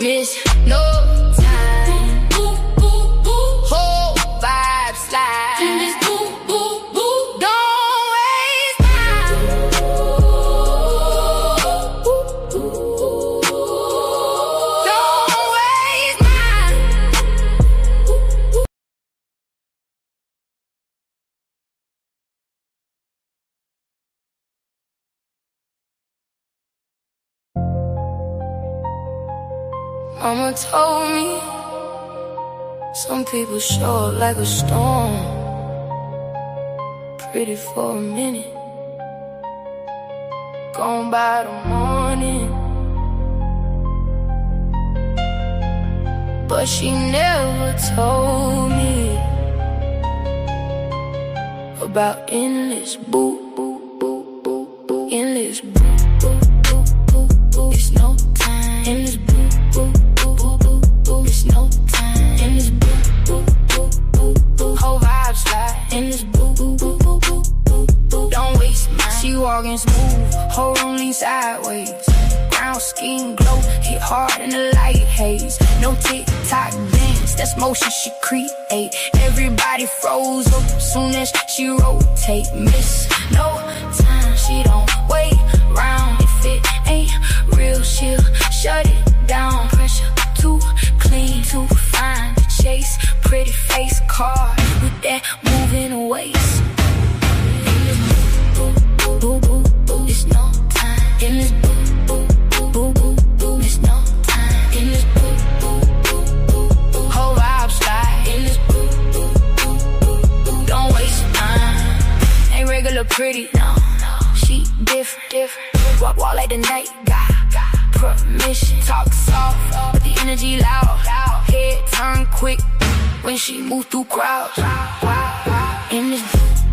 miss no time. Whole vibe slide. Don't waste time. Don't waste time. Mama told me some people show up like a storm, pretty for a minute, gone by the morning. But she never told me about endless boo, boo, boo, boo, boo, endless boo, boo, boo, boo, boo. It's no time, endless boo. It's no time in this boo, boo, boo, boo, boo. Whole vibe slide in this boo, boo, boo, boo, boo, boo, boo. Don't waste mine. She walking smooth, whole room lean sideways. Brown skin glow, hit hard in the light haze. No tick-tock dance, that's motion she create. Everybody froze up soon as she rotate. Miss no time, she don't wait round. If it ain't real, she'll shut it down. Pressure too clean, too fine to chase. Pretty face card with that moving waist. In this boo, boo, boo, boo, boo. It's no time. In this boo, boo, boo, boo, boo. It's no time. In this boo, boo, boo, boo, boo. Whole vibe slide. In this boo, boo, boo, boo, boo. Don't waste time. Ain't regular pretty, no, no. She different. Walk like the night guy. Permission, talk soft, but the energy loud. Head turn quick when she move through crowds. In this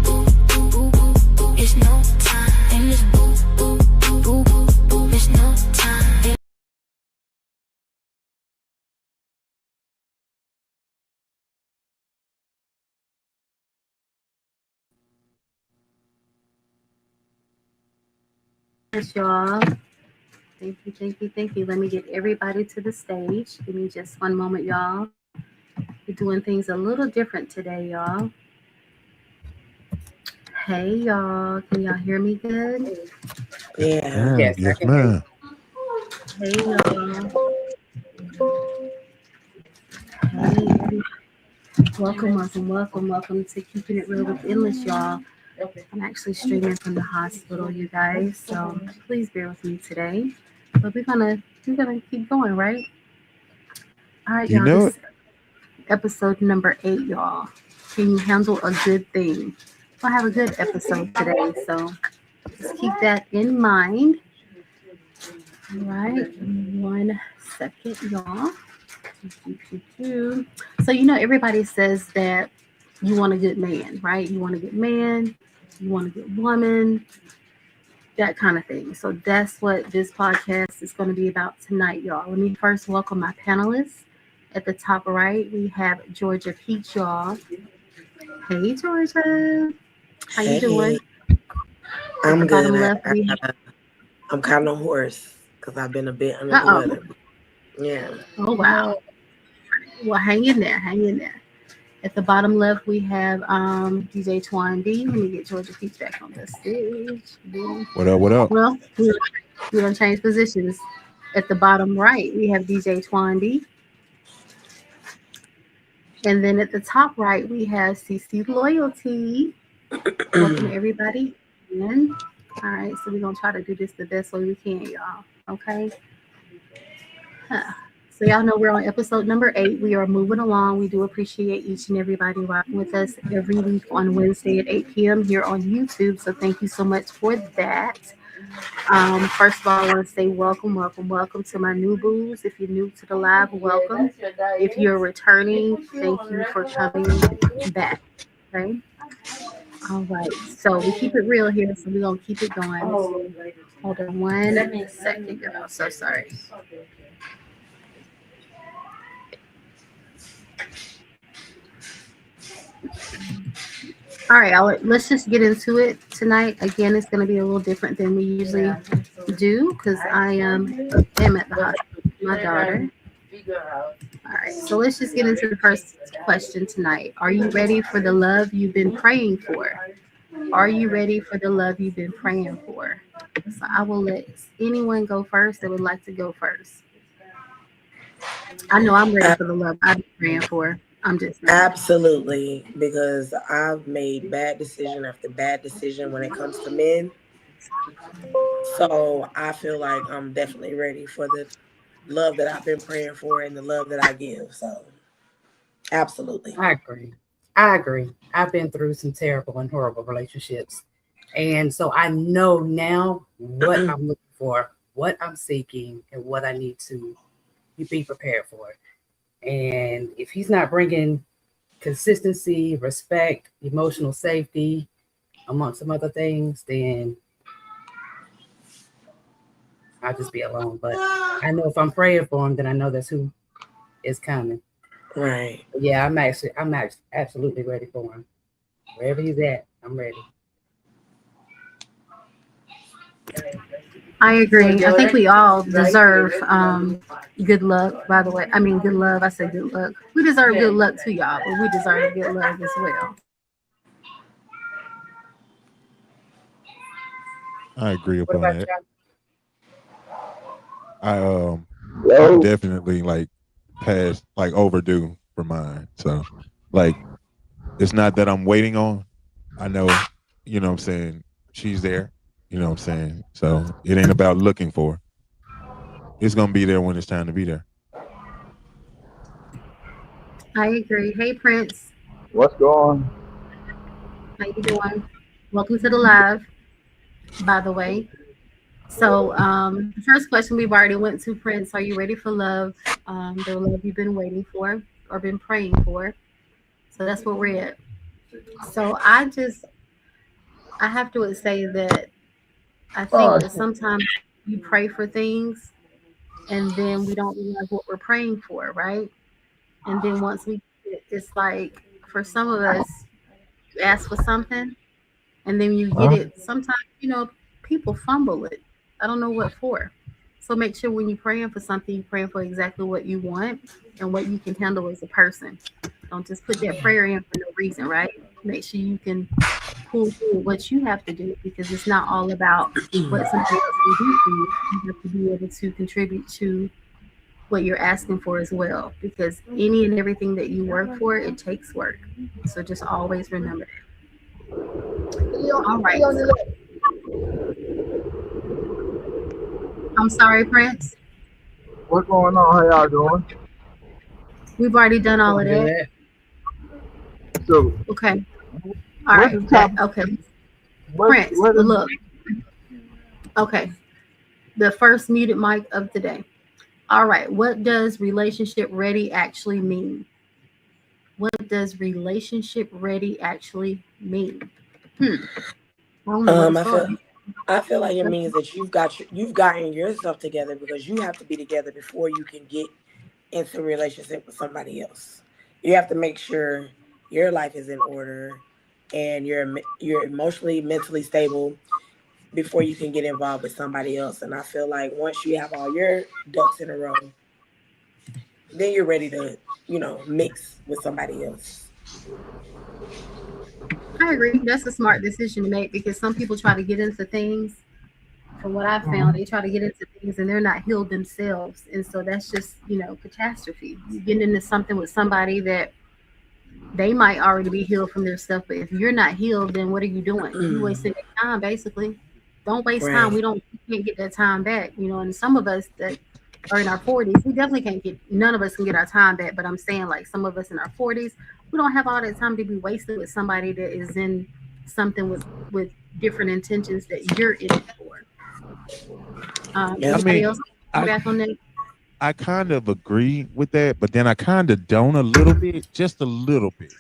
boo, boo, boo, boo, boo, it's no time. In this boo, boo, boo, boo, boo, boo, it's no time. Yes, y'all. Thank you. Let me get everybody to the stage. Give me just one moment, y'all. We're doing things a little different today, y'all. Hey, y'all. Can y'all hear me good? Yeah. Yes, ma'am. Hey, y'all. Hey. Welcome to Keeping It Real with Endless, y'all. I'm actually streaming from the hospital, you guys, so please bear with me today. But we're gonna keep going, right? All right, You y'all. know This is episode number 8, y'all. Can you handle a good thing? We'll have a good episode today, so just keep that in mind. All right, 1 second, y'all. So everybody says that you want a good man, right? You want a good man, you want a good woman, that kind of thing. So that's what this podcast is going to be about tonight, y'all. Let me first welcome my panelists. At the top right, we have Georgia Peach, y'all. Hey, Georgia. How you doing? I'm good. Left, I'm kind of hoarse because I've been a bit under the weather. Yeah. Oh, wow. Well, hang in there. At the bottom left, we have DJ Twan B. Let me get Georgia Peach back on the stage. What up? Well, we're going to change positions. At the bottom right, we have DJ Twan B. And then at the top right, we have CC Loyalty. Welcome, everybody. In. All right, so we're going to try to do this the best way we can, y'all. Okay? So y'all know we're on episode number 8. We are moving along. We do appreciate each and everybody rocking with us every week on Wednesday at 8 p.m. here on YouTube. So thank you so much for that. First of all, I want to say welcome to my new boos. If you're new to the live, welcome. If you're returning, thank you for coming back. Okay. All right. So we keep it real here. So we're going to keep it going. Hold on 1 second, girl. So sorry. All right, let's just get into it tonight. Again, it's going to be a little different than we usually do because I am at the hospital with my daughter. All right, so let's just get into the first question tonight. Are you ready for the love you've been praying for? Are you ready for the love you've been praying for? So I will let anyone go first that would like to go first. I know I'm ready for the love I've been praying for. I'm just saying. Absolutely, because I've made bad decision after bad decision when it comes to men. So I feel like I'm definitely ready for the love that I've been praying for and the love that I give. So absolutely. I agree. I've been through some terrible and horrible relationships. And so I know now what I'm looking for, what I'm seeking, and what I need to be prepared for. And if he's not bringing consistency, respect, emotional safety, amongst some other things, then I'll just be alone. But I know if I'm praying for him, then I know that's who is coming. Right. But yeah, I'm absolutely ready for him. Wherever he's at, I'm ready. I agree. I think we all deserve good luck, by the way. I mean, good love. I say good luck. We deserve good luck too, y'all, but we deserve good love as well. I agree upon that. I'm definitely like past, like overdue for mine. So like, it's not that I'm waiting on. I know, you know what I'm saying, she's there. You know what I'm saying? So it ain't about looking for her. It's going to be there when it's time to be there. I agree. Hey, Prince. What's going on? How you doing? Welcome to the live, by the way. So the first question we've already went to, Prince. Are you ready for love? The love you've been waiting for or been praying for. So that's where we're at. So I have to say that I think that sometimes you pray for things and then we don't realize what we're praying for, right? And then once it's like for some of us, you ask for something and then you get it. Sometimes, people fumble it. I don't know what for. So make sure when you're praying for something, you're praying for exactly what you want and what you can handle as a person. Don't just put that prayer in for no reason, right? Make sure you can pull through what you have to do because it's not all about what somebody else can do for you. You have to be able to contribute to what you're asking for as well because any and everything that you work for, it takes work. So just always remember that. All right. I'm sorry, Prince. What's going on? How y'all doing? We've already done all of that. So, okay. All right. Okay. Prince, look. Okay. The first muted mic of the day. All right. What does relationship ready actually mean? What does relationship ready actually mean? I feel like it means that you've gotten yourself together because you have to be together before you can get into a relationship with somebody else. You have to make sure your life is in order and you're emotionally, mentally stable before you can get involved with somebody else. And I feel like once you have all your ducks in a row, then you're ready to, mix with somebody else. I agree. That's a smart decision to make because some people try to get into things. From what I've found, they try to get into things and they're not healed themselves. And so that's just, catastrophe. You get into something with somebody that they might already be healed from their stuff. But if you're not healed, then what are you doing? You're wasting your time, basically. Don't waste time. We can't get that time back. And some of us that are in our 40s, we definitely none of us can get our time back. But I'm saying like some of us in our 40s, we don't have all that time to be wasted with somebody that is in something with different intentions that you're in it for. Anybody else back on that? I kind of agree with that, but then I kind of don't a little bit, just a little bit.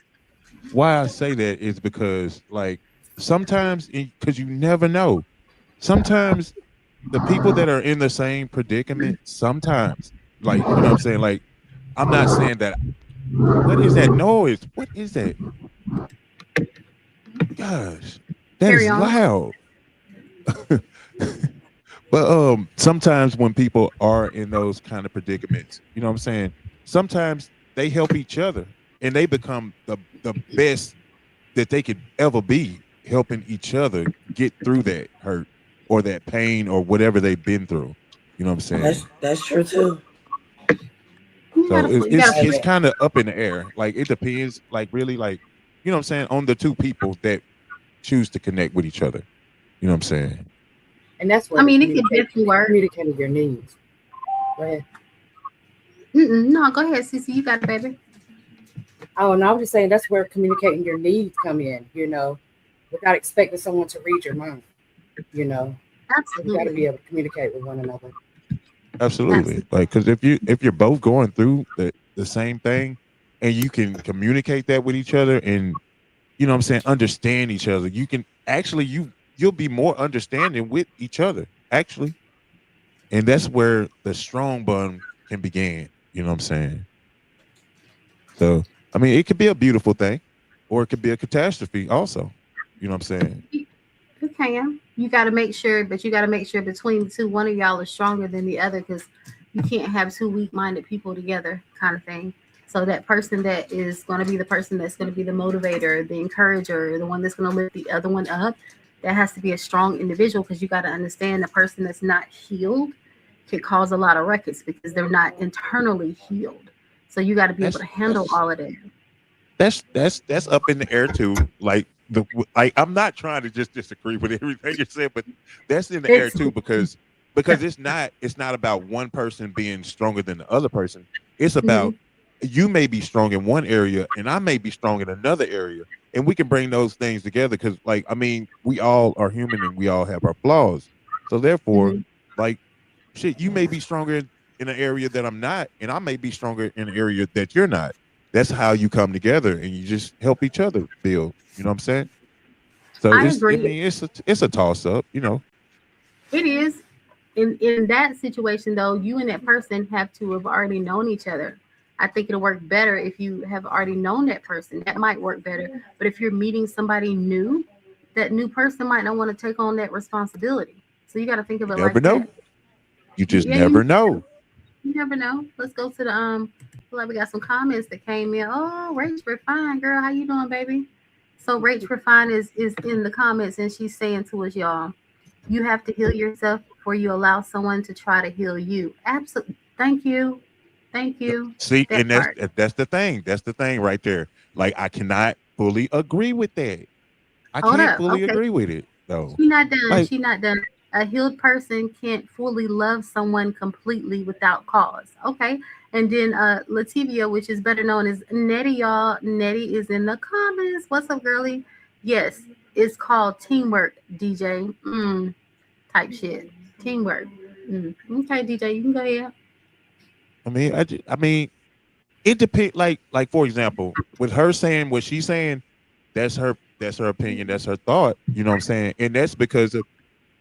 Why I say that is because like sometimes, because you never know. Sometimes the people that are in the same predicament, sometimes, like, you know what I'm saying? Like, I'm not saying that. What is that noise? What is that? Gosh, that is loud. But sometimes when people are in those kind of predicaments, you know what I'm saying? Sometimes they help each other and they become the best that they could ever be, helping each other get through that hurt or that pain or whatever they've been through. You know what I'm saying? That's true too. So it's you it's, gotta it's kind of up in the air. Like it depends, like really, like you know what I'm saying, on the two people that choose to connect with each other. You know what I'm saying? And that's where I mean, it could definitely work. communicating your needs. Go ahead. No, go ahead, Cece. You got it, baby. Oh, and I was just saying that's where communicating your needs come in, without expecting someone to read your mind. You got to Absolutely. be able to communicate with one another. Absolutely. Like, because if you're both going through the same thing, and you can communicate that with each other, and you know what I'm saying, understand each other, you can actually you'll be more understanding with each other actually, and that's where the strong bond can begin. You know what I'm saying? So I mean, it could be a beautiful thing, or it could be a catastrophe also. You know what I'm saying? You can. You got to make sure, but you got to make sure between the two, one of y'all is stronger than the other, because you can't have two weak-minded people together, kind of thing. So that person that is going to be the person that's going to be the motivator, the encourager, the one that's going to lift the other one up, that has to be a strong individual, because you got to understand the person that's not healed can cause a lot of ruckus because they're not internally healed. So you got to be able to handle all of that. That's up in the air too. Like I'm not trying to just disagree with everything you said, but that's in the air too, because it's not about one person being stronger than the other person. It's about you may be strong in one area and I may be strong in another area, and we can bring those things together, because like I mean, we all are human and we all have our flaws. So therefore, like shit, you may be stronger in an area that I'm not, and I may be stronger in an area that you're not. That's how you come together and you just help each other build. You know what I'm saying? So I I agree. mean, it's a toss up. You know, It is. In that situation, though, you and that person have to have already known each other. I think it'll work better if you have already known that person. That might work better. But if you're meeting somebody new, that new person might not want to take on that responsibility. So you got to think of it never like know. that. You just Yeah, never know. You never know. Let's go to the feel like we got some comments that came in. Oh, Rach Refine, girl, how you doing, baby? So Rach Refine is in the comments, and she's saying to us, y'all, you have to heal yourself before you allow someone to try to heal you. Absolutely. Thank you. See, That and part. that's the thing. That's the thing right there. Like I cannot fully agree with that. I Hold can't up. fully Okay. agree with it though. She's not done. Like She's not done. A healed person can't fully love someone completely without cause. Okay. And then Lativia, which is better known as Nettie, y'all. Nettie is in the comments. What's up, girly? Yes, it's called teamwork, DJ. Type shit. Teamwork. Okay, DJ, you can go ahead. I mean, it depends. Like for example, with her saying what she's saying, that's her opinion, that's her thought. You know what I'm saying? And that's because of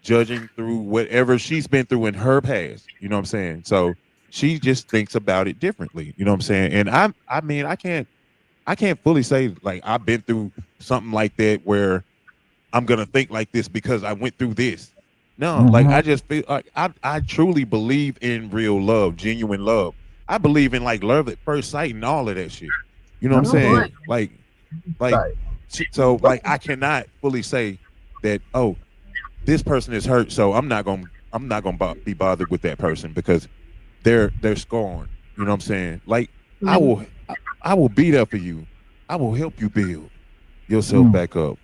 judging through whatever she's been through in her past. You know what I'm saying? So she just thinks about it differently. You know what I'm saying? And I mean, I can't fully say like I've been through something like that where I'm gonna think like this because I went through this. No, like I just feel like I truly believe in real love, genuine love. I believe in like love at first sight and all of that shit. You know what I'm saying? Like Right. so like I cannot fully say that, oh, this person is hurt, so I'm not gonna be bothered with that person because they're scorned. You know what I'm saying? Like I will be there for you. I will help you build yourself back up.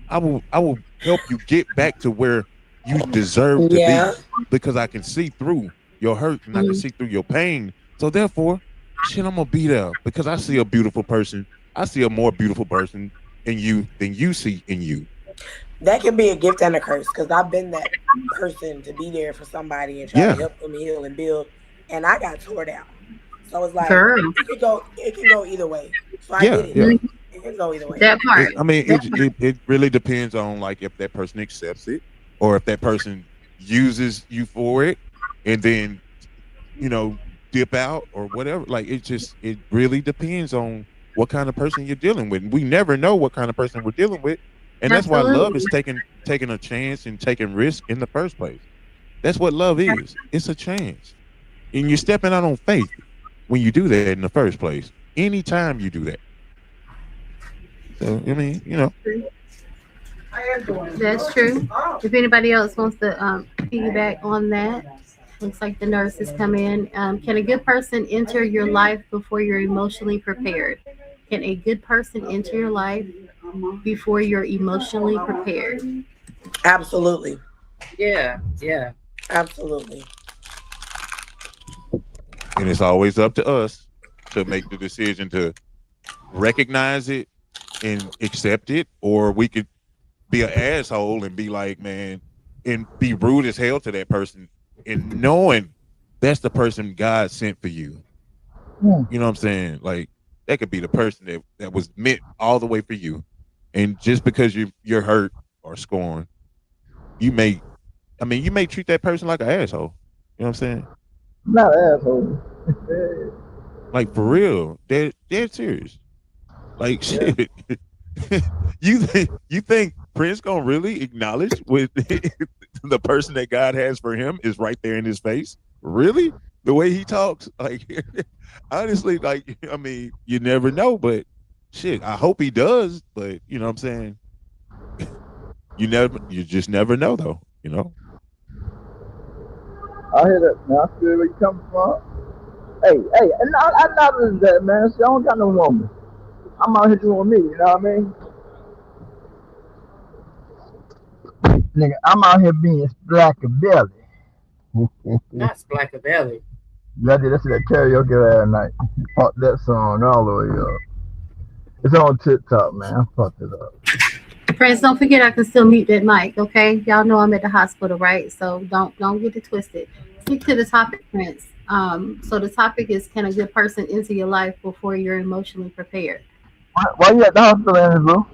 I will help you get back to where you deserve to Yeah. be, because I can see through your hurt and I can see through your pain. So therefore, shit, I'm gonna be there because I see a beautiful person. I see a more beautiful person in you than you see in you. That can be a gift and a curse, because I've been that person to be there for somebody and try to Yeah. help them heal and build, and I got tore down. So it's like Girl. it can go either way. So I Yeah, get it. yeah. It can go either way. That part. I mean, it really depends on like if that person accepts it or if that person uses you for it and then, you know, dip out or whatever. Like it really depends on what kind of person you're dealing with. We never know what kind of person we're dealing with. And that's why love is taking a chance and taking risk in the first place. That's what love is. It's a chance. And you're stepping out on faith when you do that in the first place. Anytime you do that. So, I mean, That's true. If anybody else wants to piggyback on that, looks like the nurses come in. Can a good person enter your life before you're emotionally prepared? Can a good person enter your life before you're emotionally prepared? Absolutely. Yeah. Absolutely. and it's always up to us to make the decision to recognize it and accept it, or we could be an asshole and be like, man, and be rude as hell to that person, and knowing that's the person God sent for you. You know what I'm saying? Like, that could be the person that was meant all the way for you, and just because you're hurt or scorned, you may treat that person like an asshole. You know what I'm saying? Not asshole. Like, for real, dead serious. Like, shit. You think Prince gonna really acknowledge with the person that God has for him is right there in his face? Really? The way he talks, like, honestly, like, I mean, you never know, but shit, I hope he does. But you know what I'm saying? You just never know, though. You know. I hear that, man. I feel where you come from. Hey, and I noticed that, man. See, I don't got no woman. I'm out here doing me, you know what I mean? Nigga, I'm out here being black and belly. Not Splackabelly. That's that karaoke last night. Fuck that song all the way up. It's on TikTok, man. I fucked it up. Friends, don't forget I can still mute that mic, okay? Y'all know I'm at the hospital, right? So don't get it twisted. Stick to the topic, Prince. So the topic is, can a good person enter your life before you're emotionally prepared? Why you at the hospital, Andrew?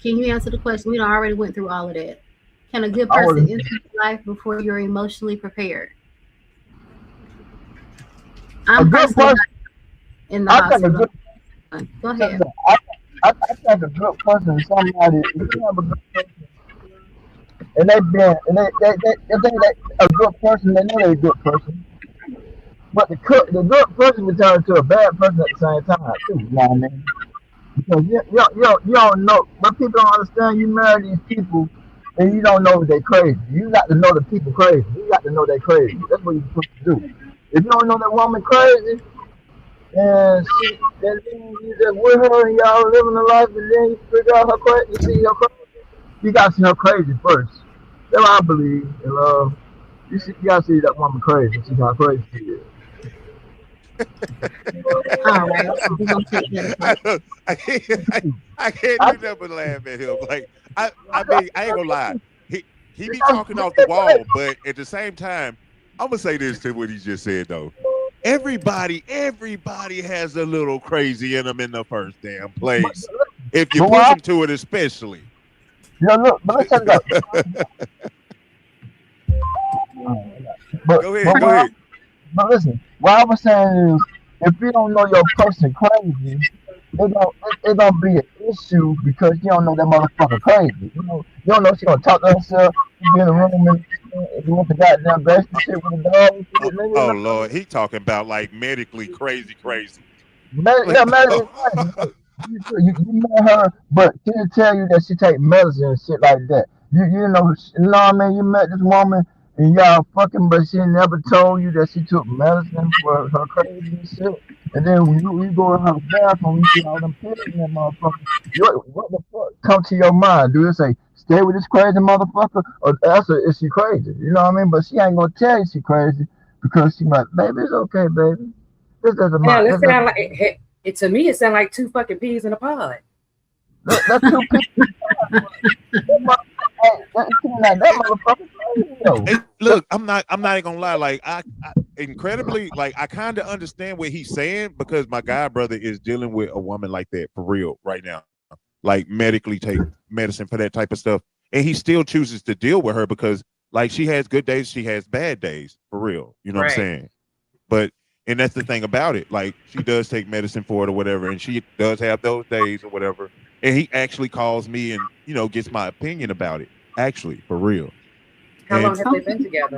Can you answer the question? We already went through all of that. Can a good person enter your life before you're emotionally prepared? I'm personally in the hospital. Go ahead. I think a good person is somebody, if you have a good person, and they think that a good person, they know they're a good person. But the good person can turn into a bad person at the same time, too, you know what I mean? Because you don't know, but people don't understand. You marry these people, and you don't know they're crazy. You got to know the people crazy. You got to know they're crazy. That's what you're supposed to do. If you don't know that woman crazy, and then you just with her and y'all living a life, and then you figure out her crazy, you see her crazy. You got to see her crazy first. That's what I believe in love. You got to see that woman crazy, see how crazy she is. All right. We're gonna take that. I can't do nothing but laugh at him. Like, I mean, I ain't gonna lie. He be talking off the wall, but at the same time, I'm gonna say this to what he just said though. Everybody has a little crazy in them in the first damn place. If you push them to it, especially. Yeah, look, but let's check it out. Go ahead. But listen, what I was saying is, if you don't know your person crazy, it don't be an issue because you don't know that motherfucker crazy. You don't know she gonna talk to herself, be in the room and you want the goddamn basement shit with the dog. Oh Lord, he talking about like medically crazy. Medically crazy. You met her, but she didn't tell you that she take medicine and shit like that. You know what I mean? You met this woman and y'all fucking, but she never told you that she took medicine for her crazy shit. And then when you go in her bathroom, you see all them pills in that motherfucker. What the fuck come to your mind? Do you say, stay with this crazy motherfucker, or ask her, is she crazy? You know what I mean? But she ain't gonna tell you she crazy because she like, baby, it's okay, baby. This doesn't matter. To me, it sounds like two fucking peas in a pod. That's two peas. That motherfucker. Hey, look, I'm not gonna lie. Like, I incredibly, like, I kind of understand what he's saying because my guy brother is dealing with a woman like that for real right now. Like, medically take medicine for that type of stuff, and he still chooses to deal with her because, like, she has good days, she has bad days for real. You know what I'm saying? But and that's the thing about it. Like, she does take medicine for it or whatever, and she does have those days or whatever. And he actually calls me and gets my opinion about it. Actually, for real. How long And have they been together?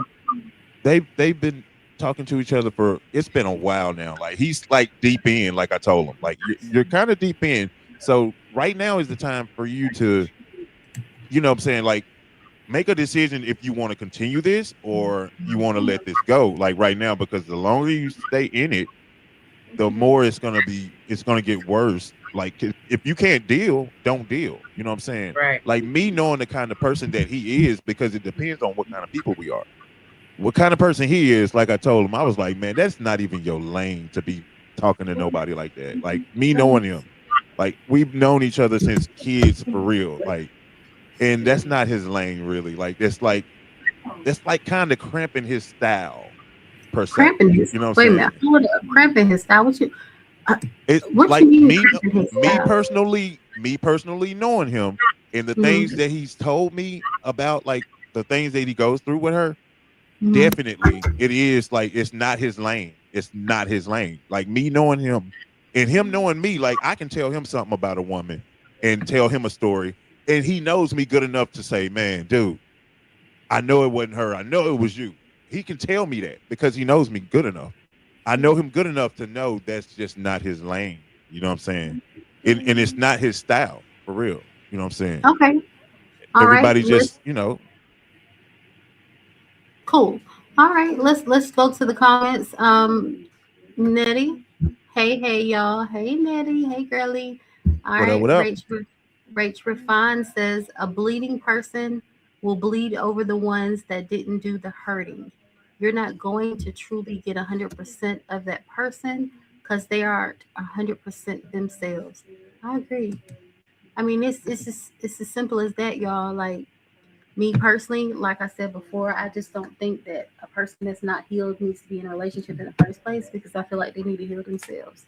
they've been talking to each other for it's been a while now. Like he's like deep in, like I told him. Like you're kind of deep in. So right now is the time for you to, you know what I'm saying, like make a decision if you want to continue this or you want to let this go. Like right now, because the longer you stay in it, the more it's gonna get worse. Like if you can't deal, don't deal. You know what I'm saying? Right. Like me knowing the kind of person that he is, because it depends on what kind of people we are. What kind of person he is, like I told him, I was like, man, that's not even your lane to be talking to nobody like that. Like me knowing him, like we've known each other since kids for real. Like, and that's not his lane really. Like that's like kind of cramping his style per se. Cramping his You know what wait a I'm minute. saying? Hold up. Cramping his style. It's What you like mean cramping his style? me personally knowing him and the things that he's told me about, like the things that he goes through with her. Mhm. Definitely, it is like it's not his lane. It's not his lane. Like me knowing him and him knowing me, like I can tell him something about a woman and tell him a story, and he knows me good enough to say, "Man, dude, I know it wasn't her. I know it was you." He can tell me that because he knows me good enough. I know him good enough to know that's just not his lane. You know what I'm saying? And it's not his style for real. You know what I'm saying? Okay. All right. Everybody just, you know, Cool. All right. Let's go to the comments. Nettie. Hey y'all. Hey Nettie. Hey girly. All what up, right. what up? Rach Refine says a bleeding person will bleed over the ones that didn't do the hurting. You're not going to truly get 100% of that person because they aren't 100% themselves. I agree. I mean, it's as simple as that, y'all. Like me personally, like I said before, I just don't think that a person that's not healed needs to be in a relationship in the first place because I feel like they need to heal themselves.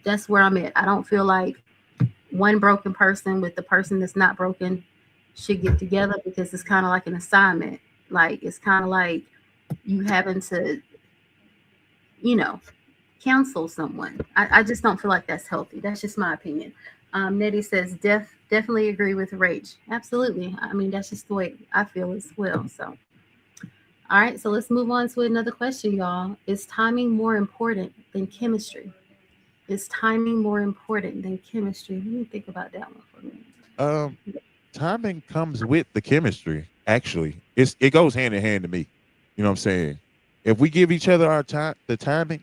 That's where I'm at. I don't feel like one broken person with the person that's not broken should get together because it's kind of like an assignment. Like it's kind of like you having to, you know, counsel someone. I just don't feel like that's healthy. That's just my opinion. Nettie says, definitely agree with Rach. Absolutely. I mean, that's just the way I feel as well. So, all right. So let's move on to another question, y'all. Is timing more important than chemistry? Is timing more important than chemistry? Let me think about that one for a minute. Timing comes with the chemistry. Actually, it goes hand in hand to me. You know what I'm saying? If we give each other our time, the timing,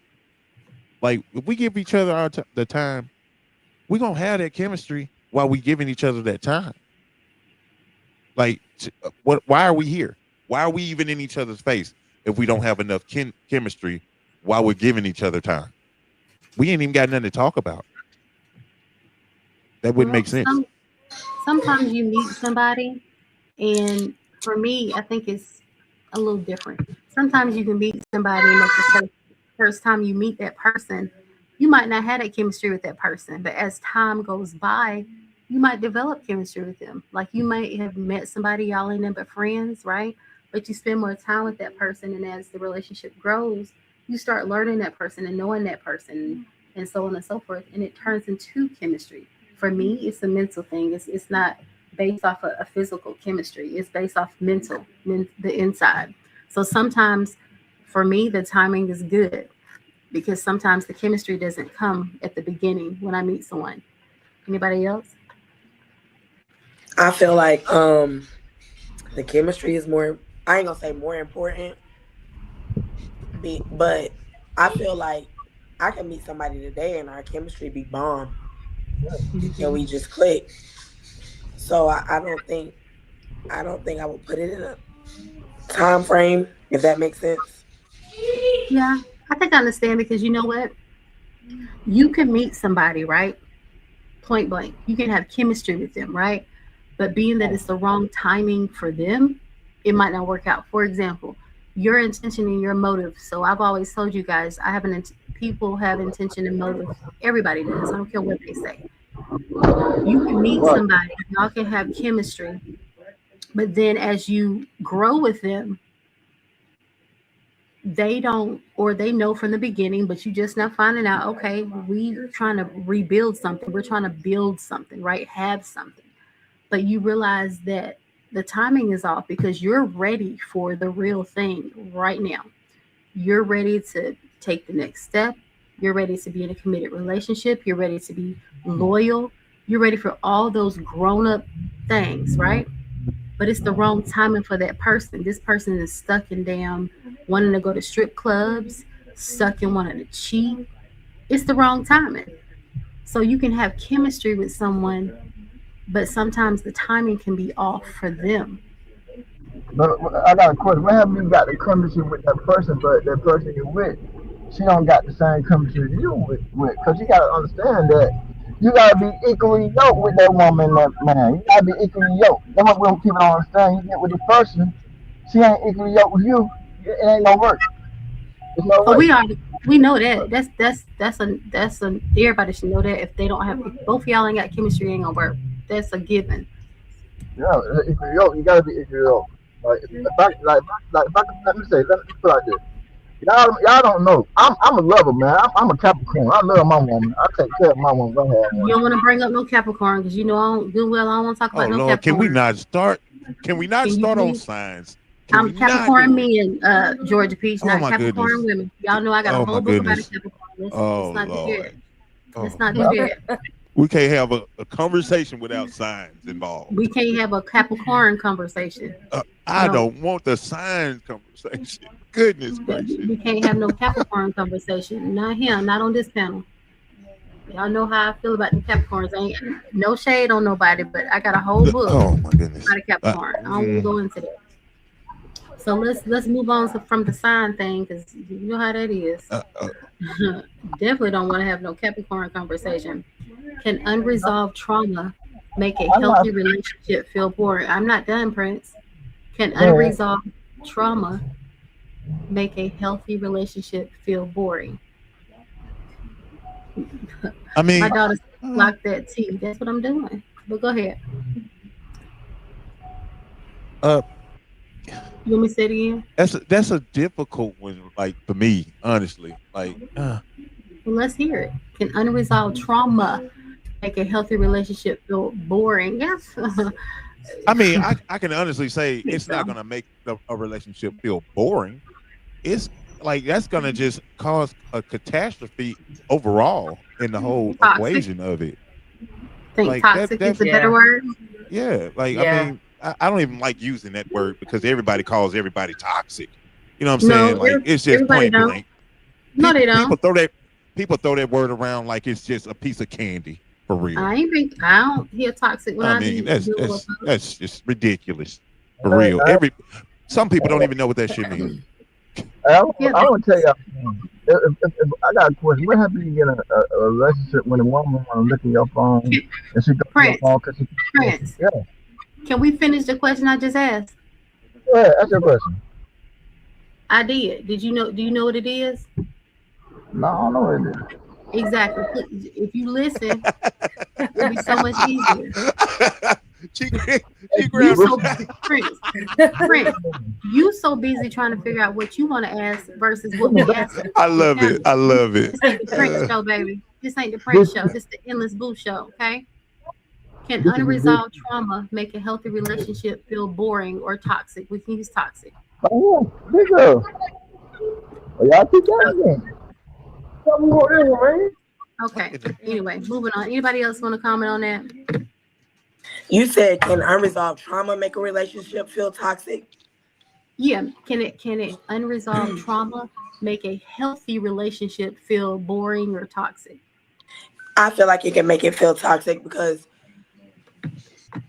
like if we give each other the time, we're gonna have that chemistry while we giving each other that time. Like, what? Why are we here? Why are we even in each other's face if we don't have enough chemistry while we're giving each other time? We ain't even got nothing to talk about. That wouldn't Well, make sense. sometimes you meet somebody, and for me, I think it's a little different. Sometimes you can meet somebody, and that's the first time you meet that person, you might not have that chemistry with that person, but as time goes by, you might develop chemistry with them. Like you might have met somebody, y'all ain't nothing but friends, right? But you spend more time with that person, and as the relationship grows, you start learning that person and knowing that person, and so on and so forth, and it turns into chemistry. For me, it's a mental thing. It's not based off of a physical chemistry. It's based off the inside. So sometimes, for me, the timing is good because sometimes the chemistry doesn't come at the beginning when I meet someone. Anybody else? I feel like the chemistry is more, I ain't gonna say more important, but I feel like I can meet somebody today and our chemistry be bomb and we just click. So I don't think I would put it in a time frame, if that makes sense. Yeah, I think I understand because you know what? You can meet somebody, right? Point blank. You can have chemistry with them, right? But being that it's the wrong timing for them, it might not work out. For example, your intention and your motive. So I've always told you guys, I have people have intention and motive. Everybody does. I don't care what they say. You can meet somebody, y'all can have chemistry, but then as you grow with them, they don't, or they know from the beginning, but you just now finding out, okay, we're trying to rebuild something, we're trying to build something, right? Have something. But you realize that the timing is off because you're ready for the real thing right now. You're ready to take the next step. You're ready to be in a committed relationship. You're ready to be loyal. You're ready for all those grown up things, right? But it's the wrong timing for that person. This person is stuck in damn wanting to go to strip clubs, stuck in wanting to cheat. It's the wrong timing. So you can have chemistry with someone, but sometimes the timing can be off for them. But I got a question. What have you got the chemistry with that person, but that person you're with, she don't got the same chemistry you with? Because you gotta understand that you gotta be equally yoked with that woman, that man. You gotta be equally yoked. That's what people don't understand. You get with this person, she ain't equally yoked with you. It ain't gonna work. It's no Oh, way. we know that. That's a everybody should know that if they don't have if both of y'all ain't got chemistry, it ain't gonna work. That's a given. Yeah, equally yoked. You gotta be equally yoked. Let me say, let me put it like this. Y'all don't know. I'm a lover, man. I'm a Capricorn. I love my woman. I take care of my woman. If I have You one. don't want to bring up no Capricorn because you know I don't good well I don't want to talk Oh about no Lord, can we Capricorn. not start? Can we not Can you start on please? signs? Can I'm we not Capricorn do it? men, Georgia Peach, Oh not my Capricorn goodness. women. Y'all know I got a Oh my whole book about a goodness. Capricorn. Oh Let's not do that. Lord. Let's Oh not my. do Okay. that. We can't have a conversation without signs involved. We can't have a Capricorn conversation. I No, don't want the signs conversation. Goodness gracious. we can't have no Capricorn conversation. Not here, not on this panel. Y'all know how I feel about the Capricorns. Ain't no shade on nobody, but I got a whole book Oh my goodness. about a Capricorn. I don't want to Mm, go into that. So let's move on from the sign thing because you know how that is. uh, uh, Definitely don't want to have no Capricorn conversation. Can unresolved trauma make a I'm not healthy relationship feel boring? I'm not done, Prince. Can saying. unresolved trauma make a healthy relationship feel boring? I My mean, daughter uh, locked that T. That's what I'm doing. But go ahead. uh, You want me to say it again? that's a difficult one. Like for me, honestly, like Well, let's hear it. Can unresolved trauma make a healthy relationship feel boring? Yes. I mean, I can honestly say Think it's not so. gonna make a relationship feel boring. It's like that's gonna just cause a catastrophe overall in the whole Toxic. equation of it. Think Like that toxic is that the better Yeah. word. yeah. Like I Yeah. mean, I don't even like using that word because everybody calls everybody toxic. You know what I'm No, saying? Like it's just everybody point don't. blank. No, they People don't. people throw that word around like it's just a piece of candy for real. I don't hear toxic when I I mean, be dealing with folks. that's just ridiculous for I, real. I, Some people don't even know what that shit means. I, Yeah, I want to tell y'all something. If I got a question. What happens when you get a relationship when a woman want to look at your phone and she go to your Prince, phone because she Prince, yeah. can we finish the question I just asked? Go ahead, ask your question. I did. Did you know? Do you know what it is? No, I don't know what it is. Exactly. If you listen, it'll be so much easier. she Hey, she You grabbed what so you her. Prince, what Prince, you doing? you so busy trying to figure out what you want to ask versus what we asking I on the love it. panel. I love it. This ain't the Prince Uh, show, baby. This ain't the This Prince show. This the Endless Boo show. Okay. Can this is this. unresolved trauma make a healthy relationship feel boring or toxic? We can use toxic. Oh, yeah, this girl. Well, y'all keep that again. Tell me what it is, man. what Okay. in the hell? Anyway, moving on. Anybody else want to comment on that? You said, can unresolved trauma make a relationship feel toxic? Yeah. Can it unresolved trauma make a healthy relationship feel boring or toxic? I feel like it can make it feel toxic because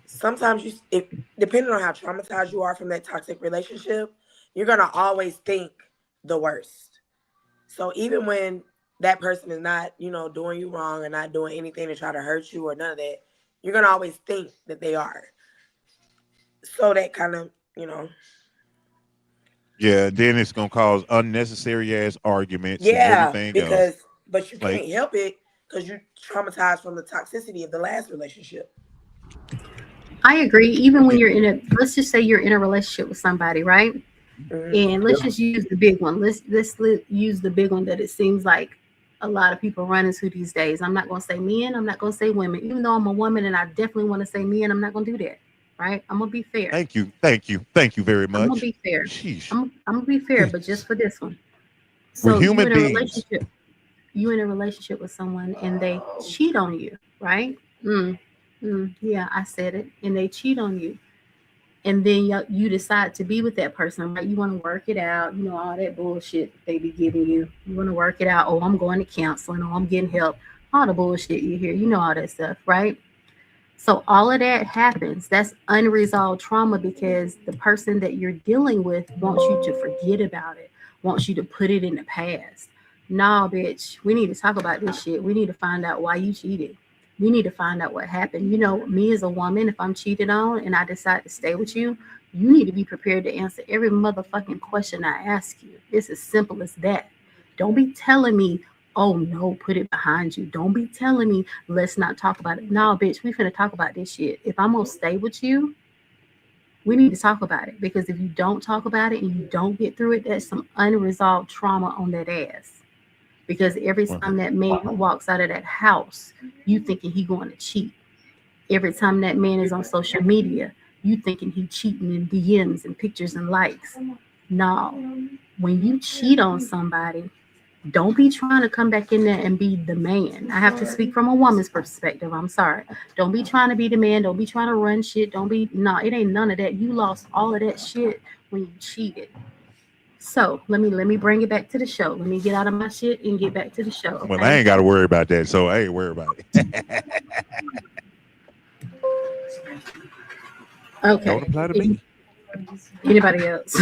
sometimes if depending on how traumatized you are from that toxic relationship, you're gonna always think the worst. So even when that person is not, doing you wrong or not doing anything to try to hurt you or none of that, you're gonna always think that they are. So that kind of, Yeah, then it's gonna cause unnecessary ass arguments and yeah, everything else. but you Like, can't help it because you're traumatized from the toxicity of the last relationship. I agree. Even when it, you're let's just say you're in a relationship with somebody, right? Hmm. And let's just use the big one. Let's use the big one that it seems like a lot of people run into these days. I'm not going to say men. I'm not going to say women. Even though I'm a woman and I definitely want to say men, I'm not going to do that. right? I'm gonna be fair. Thank you very I'm gonna much. be fair. Sheesh. I'm gonna be fair, but just for this one. We're So human beings. you in a relationship with someone and they cheat on you, right? Yeah, I said it. And they cheat on you. And then you decide to be with that person, right? You want to work it out, all that bullshit they be giving you. You want to work it out. Oh, I'm going to counseling. Oh, I'm getting help. All the bullshit you hear, all that stuff, right? So all of that happens. That's unresolved trauma because the person that you're dealing with wants you to forget about it, wants you to put it in the past. Nah, bitch, we need to talk about this shit. We need to find out why you cheated. We need to find out what happened. Me as a woman, if I'm cheated on and I decide to stay with you, you need to be prepared to answer every motherfucking question I ask you. It's as simple as that. Don't be telling me, oh no, put it behind you. Don't be telling me, let's not talk about it. No, bitch, we finna talk about this shit. If I'm gonna stay with you, we need to talk about it. Because if you don't talk about it and you don't get through it, that's some unresolved trauma on that ass. Because every time that man walks out of that house, you thinking he going to cheat. Every time that man is on social media, you thinking he cheating in DMs and pictures and likes. No, when you cheat on somebody, don't be trying to come back in there and be the man. I have to speak from a woman's perspective. I'm sorry. Don't be trying to be the man. Don't be trying to run shit. No, it ain't none of that. You lost all of that shit when you cheated. So let me bring it back to the show. Let me get out of my shit and get back to the show. Okay? Well, I ain't got to worry about that, so I ain't worried about it. Okay. Don't apply to me. Anybody else?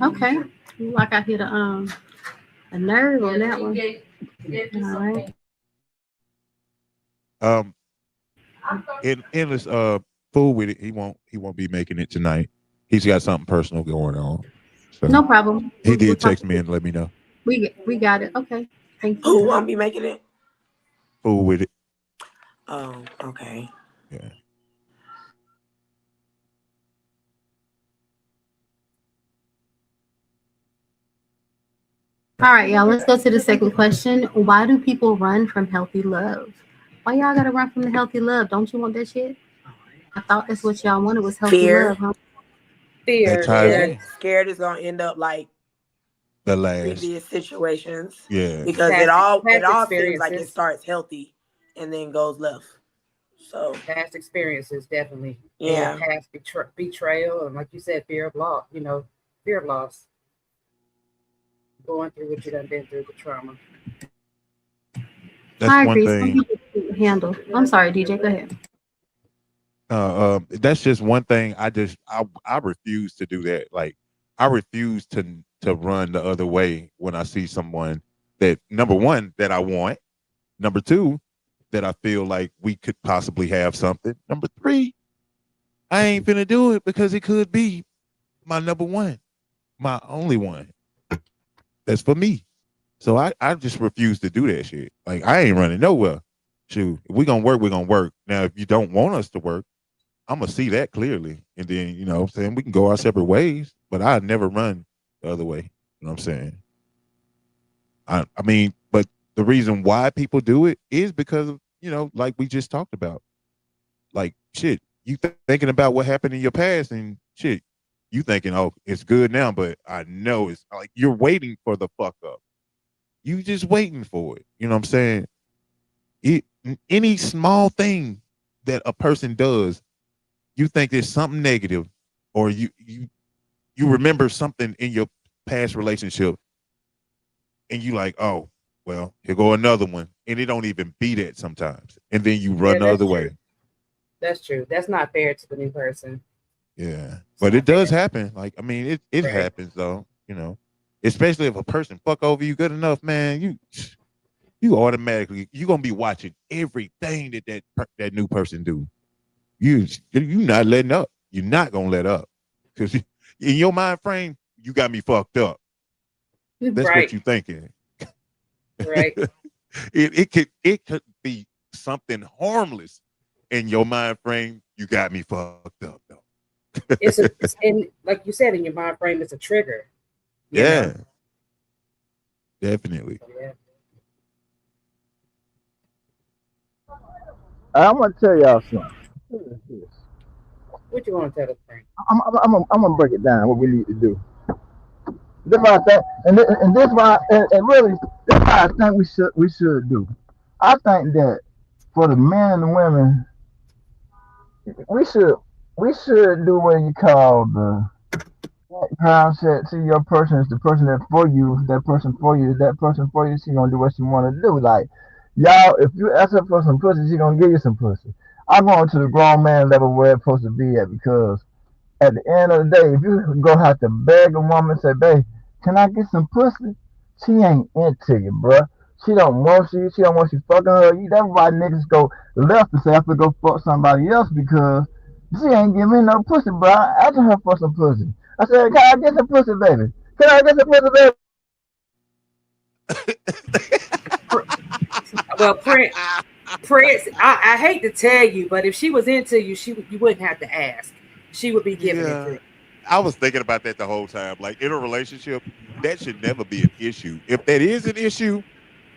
Okay. Like I hit a nerve on that one. All right. Endless fool with it. He won't be making it tonight. He's got something personal going on. So No problem. He did text me and let me know. We got it. Okay. Thank you. Who won't be making it? Fool with it. Oh, okay. Yeah. All right, y'all. Let's go to the second question. Why do people run from healthy love? Why y'all gotta run from the healthy love? Don't you want that shit? I thought that's what y'all wanted was healthy Fear. love, huh? Fear. Scared is gonna end up like the last previous situations. Yeah. Because Past it all seems like experiences. it starts healthy and then goes left. So Past experiences, definitely. Yeah. And past betrayal, and like you said, fear of loss. Fear of loss. Going through what you done been through, the trauma. That's I one agree. thing. Some people can't handle. I'm sorry, DJ. Go ahead. That's just one thing. I refuse to do that. Like I refuse to run the other way when I see someone that, number one, that I want, number two, that I feel like we could possibly have something, number three, I ain't finna do it because it could be my number one, my only one. That's for me. So I just refuse to do that shit. Like I ain't running nowhere. Shoot, if we gonna work, we're gonna work. Now, if you don't want us to work, I'm gonna see that clearly, and then what I'm saying, we can go our separate ways. But I never run the other way. You know what I'm saying? I mean, but the reason why people do it is because of like we just talked about. Like shit, you thinking about what happened in your past, and shit, you thinking, oh, it's good now, but I know it's like you're waiting for the fuck up. You just waiting for it. You know what I'm saying? Any small thing that a person does, you think there's something negative, or you remember something in your past relationship, and you like, oh, well, here go another one, and it don't even be that sometimes, and then you run the other way. That's true. That's not fair to the new person. Yeah, but it does happen. Like, I mean, it happens though. Especially if a person fuck over you good enough, man, you automatically you're gonna be watching everything that new person do. You not letting up. You're not gonna let up because in your mind frame, you got me fucked up. That's what you thinking. Right. it could be something harmless in your mind frame. You got me fucked up though. It's and like you said, in your mind frame, it's a trigger. Yeah. Definitely. Yeah. I'm gonna tell y'all something. Listen to this. What you want to tell us, Frank? I'm gonna break it down. What we need to do. This why I think, and this why, and really, this why I think we should do. I think that for the men and the women, we should we should do what you call the background check. See, your person is the person that for you. That person for you is that person for you. She gonna do what she want to do. Like y'all, if you ask her for some pussy, she gonna give you some pussy. I'm going to the grown man level where it's supposed to be at because at the end of the day, if you go have to beg a woman, say, "Babe, can I get some pussy?" She ain't into you, bruh. She don't want you. She don't want you fucking her. That's why niggas go left and say, "I have to go fuck somebody else," because she ain't giving me no pussy, bro. I asked her for some pussy. I said, "Can I get some pussy, baby? Can I get some pussy, baby?" Well, Prince, I hate to tell you, but if she was into you, you wouldn't have to ask. She would be giving it to Yeah, you. I was thinking about that the whole time. Like in a relationship, that should never be an issue. If that is an issue,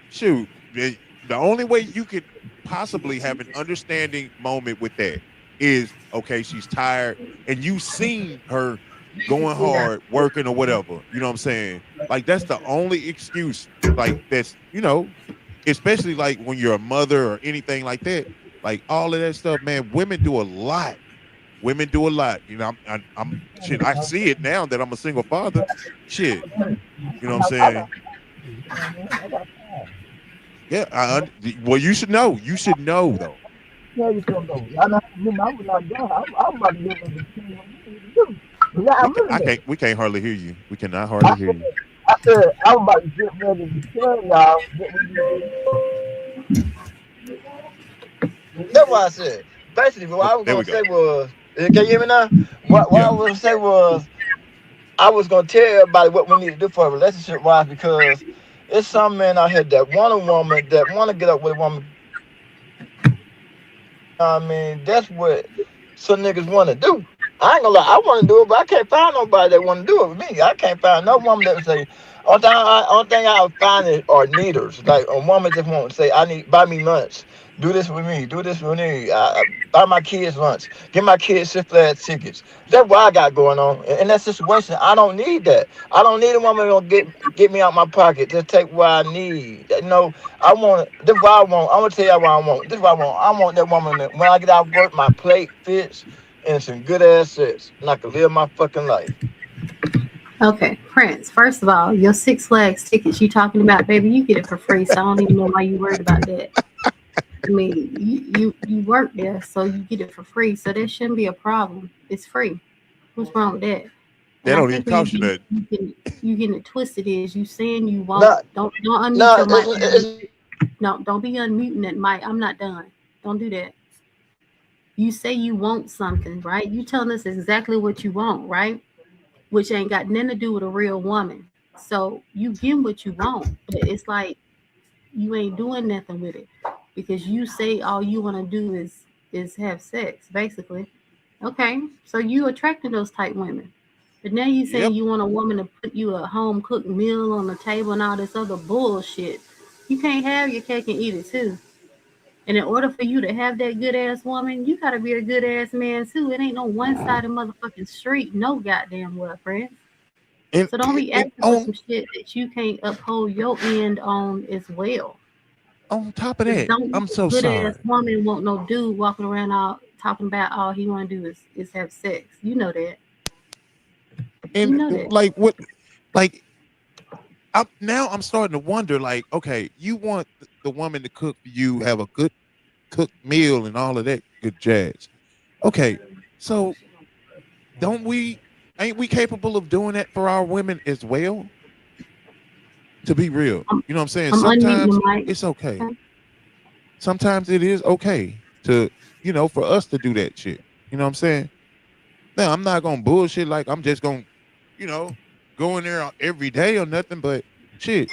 shoot, the only way you could possibly have an understanding moment with that is okay, she's tired, and you seen her going Yeah. hard, working or whatever. You know what I'm saying? Like that's the only excuse. Like that's especially like when you're a mother or anything like that. Like all of that stuff, man. Women do a lot. Women do a lot. You know, I'm shit. I see it now that I'm a single father. Shit, you know what I'm saying? Yeah. Well, you should know. You should know though. Yeah, you don't know. I know. I was like, God, I'm about to get in the king. Yeah, I I really know. can't. We can't hardly hear you. We cannot I hardly hear said, you. I said, I'm about to get ready to tell y'all what we do. That's what I said. Basically, what Oh, I was there we gonna go. say was, can you hear me now? What I Yeah. was gonna say was, I was gonna tell everybody what we need to do for a relationship wise because it's some men out here that want a woman, that want to get up with a woman. I mean, that's what some niggas want to do. I ain't gonna lie, I want to do it, but I can't find nobody that want to do it with me. I can't find no woman that would say, only thing I find is are needers. Like a woman just want to say, I need, buy me lunch, do this with me, do this with me, buy my kids lunch, get my kids Six Flags tickets. That's what I got going on. In that situation, I don't need that. I don't need a woman gonna get me out my pocket. Just take what I need. You know, I want this is what I want. I'm gonna tell you what I want. This is what I want. I want that woman that when I get out of work, my plate fits and some good ass sex, and I can live my fucking life. Okay, Prince. First of all, your Six Flags tickets you talking about, baby, you get it for free. So I don't even know why you worried about that. I mean, you work there, so you get it for free. So that shouldn't be a problem. It's free. What's wrong with that? They And I don't even think where cost you that. you getting it twisted is you saying you won't. No, Don't unmute no, your mic. it's No, don't be unmuting that mic. I'm not done. Don't do that. You say you want something, right? You telling us exactly what you want, right? Which ain't got nothing to do with a real woman. So you get what you want, but it's like you ain't doing nothing with it because you say all you want to do is have sex, basically. Okay, so you attracting those type women, but now you saying Yep. you want a woman to put you a home cooked meal on the table and all this other bullshit. You can't have your cake and eat it too. And in order for you to have that good ass woman, you gotta be a good ass man too. It ain't no one sided motherfucking street, no goddamn well, friends. And So don't be and asking for some shit that you can't uphold your end on as well. on top of Cause that, don't I'm so good ass sorry. woman want no dude walking around all talking about all he wanna do is have sex. You know that. You And know that. like what, like I'm starting to wonder. Like, okay, you want the woman to cook for you, have a good cooked meal, and all of that good jazz. Okay, so don't we? Ain't we capable of doing that for our women as well? To be real, I'm, you know what I'm saying. I'm unmuting Sometimes the mic. it's okay. Okay. Sometimes it is okay to, for us to do that shit. You know what I'm saying? Now I'm not gonna bullshit like I'm just gonna, you know, go in there every day or nothing. But shit,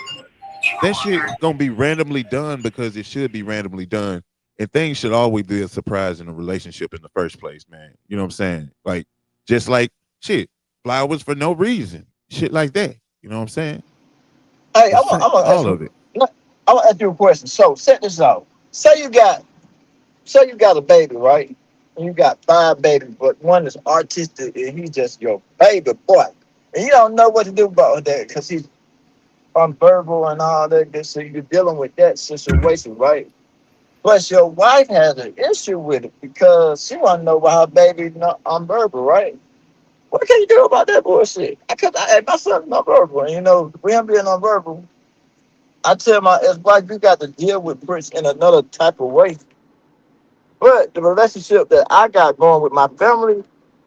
that shit gonna be randomly done because it should be randomly done. And things should always be a surprise in a relationship in the first place, man. You know what I'm saying? Like, just like shit, flowers for no reason, shit like that. You know what I'm saying? hey, The same, I'm gonna ask all you. of it. I'm gonna ask you a question. So set this out. Say you got So you got a baby, right? And you got 5 babies, but one is artistic and he's just your baby boy. And you don't know what to do about that because he's unverbal and all that good. So you're dealing with that situation, right? Plus, your wife has an issue with it because she want to know why her baby not unverbal, right? What can you do about that bullshit? My son's nonverbal, and with him being nonverbal, I tell my ex-wife, you got to deal with Prince in another type of way. But the relationship that I got going with my family,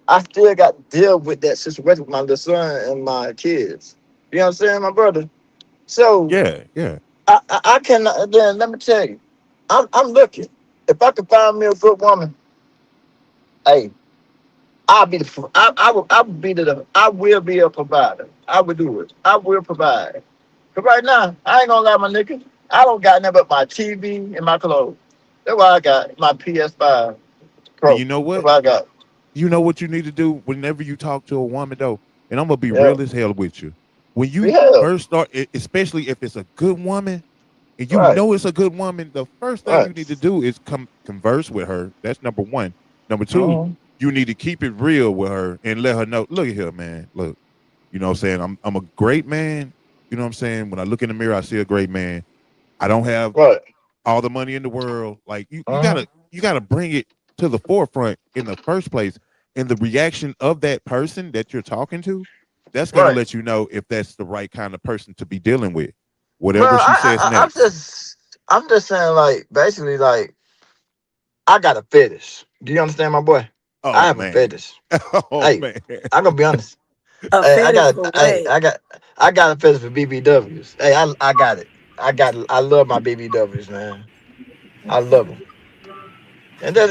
I still got to deal with that situation with my little son and my kids. You know what I'm saying, my brother? So Yeah, yeah. I cannot. Then let me tell you, I'm looking. If I can find me a good woman, hey, I'll be the. I will be the. I will be a provider. I will do it. I will provide. Cause right now, I ain't gonna lie, my nigga. I don't got nothing but my TV and my clothes. That's why I got my PS5 And Pro. you know That's what? what I got. You know what you need to do whenever you talk to a woman though, and I'm gonna be Yeah. real as hell with you. When you Yeah. first start, especially if it's a good woman, and you Right. know it's a good woman, the first thing you need to Right. do is converse with her. That's number one. Number two, Mm-hmm. you need to keep it real with her and let her know. Look at here, man. Look, you know what I'm saying. I'm a great man. You know what I'm saying. When I look in the mirror, I see a great man. I don't have Right. all the money in the world. Like you Mm-hmm. gotta bring it to the forefront in the first place. And the reaction of that person that you're talking to, that's gonna Right. let you know if that's the right kind of person to be dealing with. Whatever Well, she says next. I'm just saying, like, basically, like, I got a fetish. Do you understand, my boy? I Oh have a man. fetish. Oh Hey, man. I'm gonna be honest. A Hey, I fetish got, for hey, what? I got a fetish for BBWs. Hey, I got it. I love my BBWs, man. I love them. And then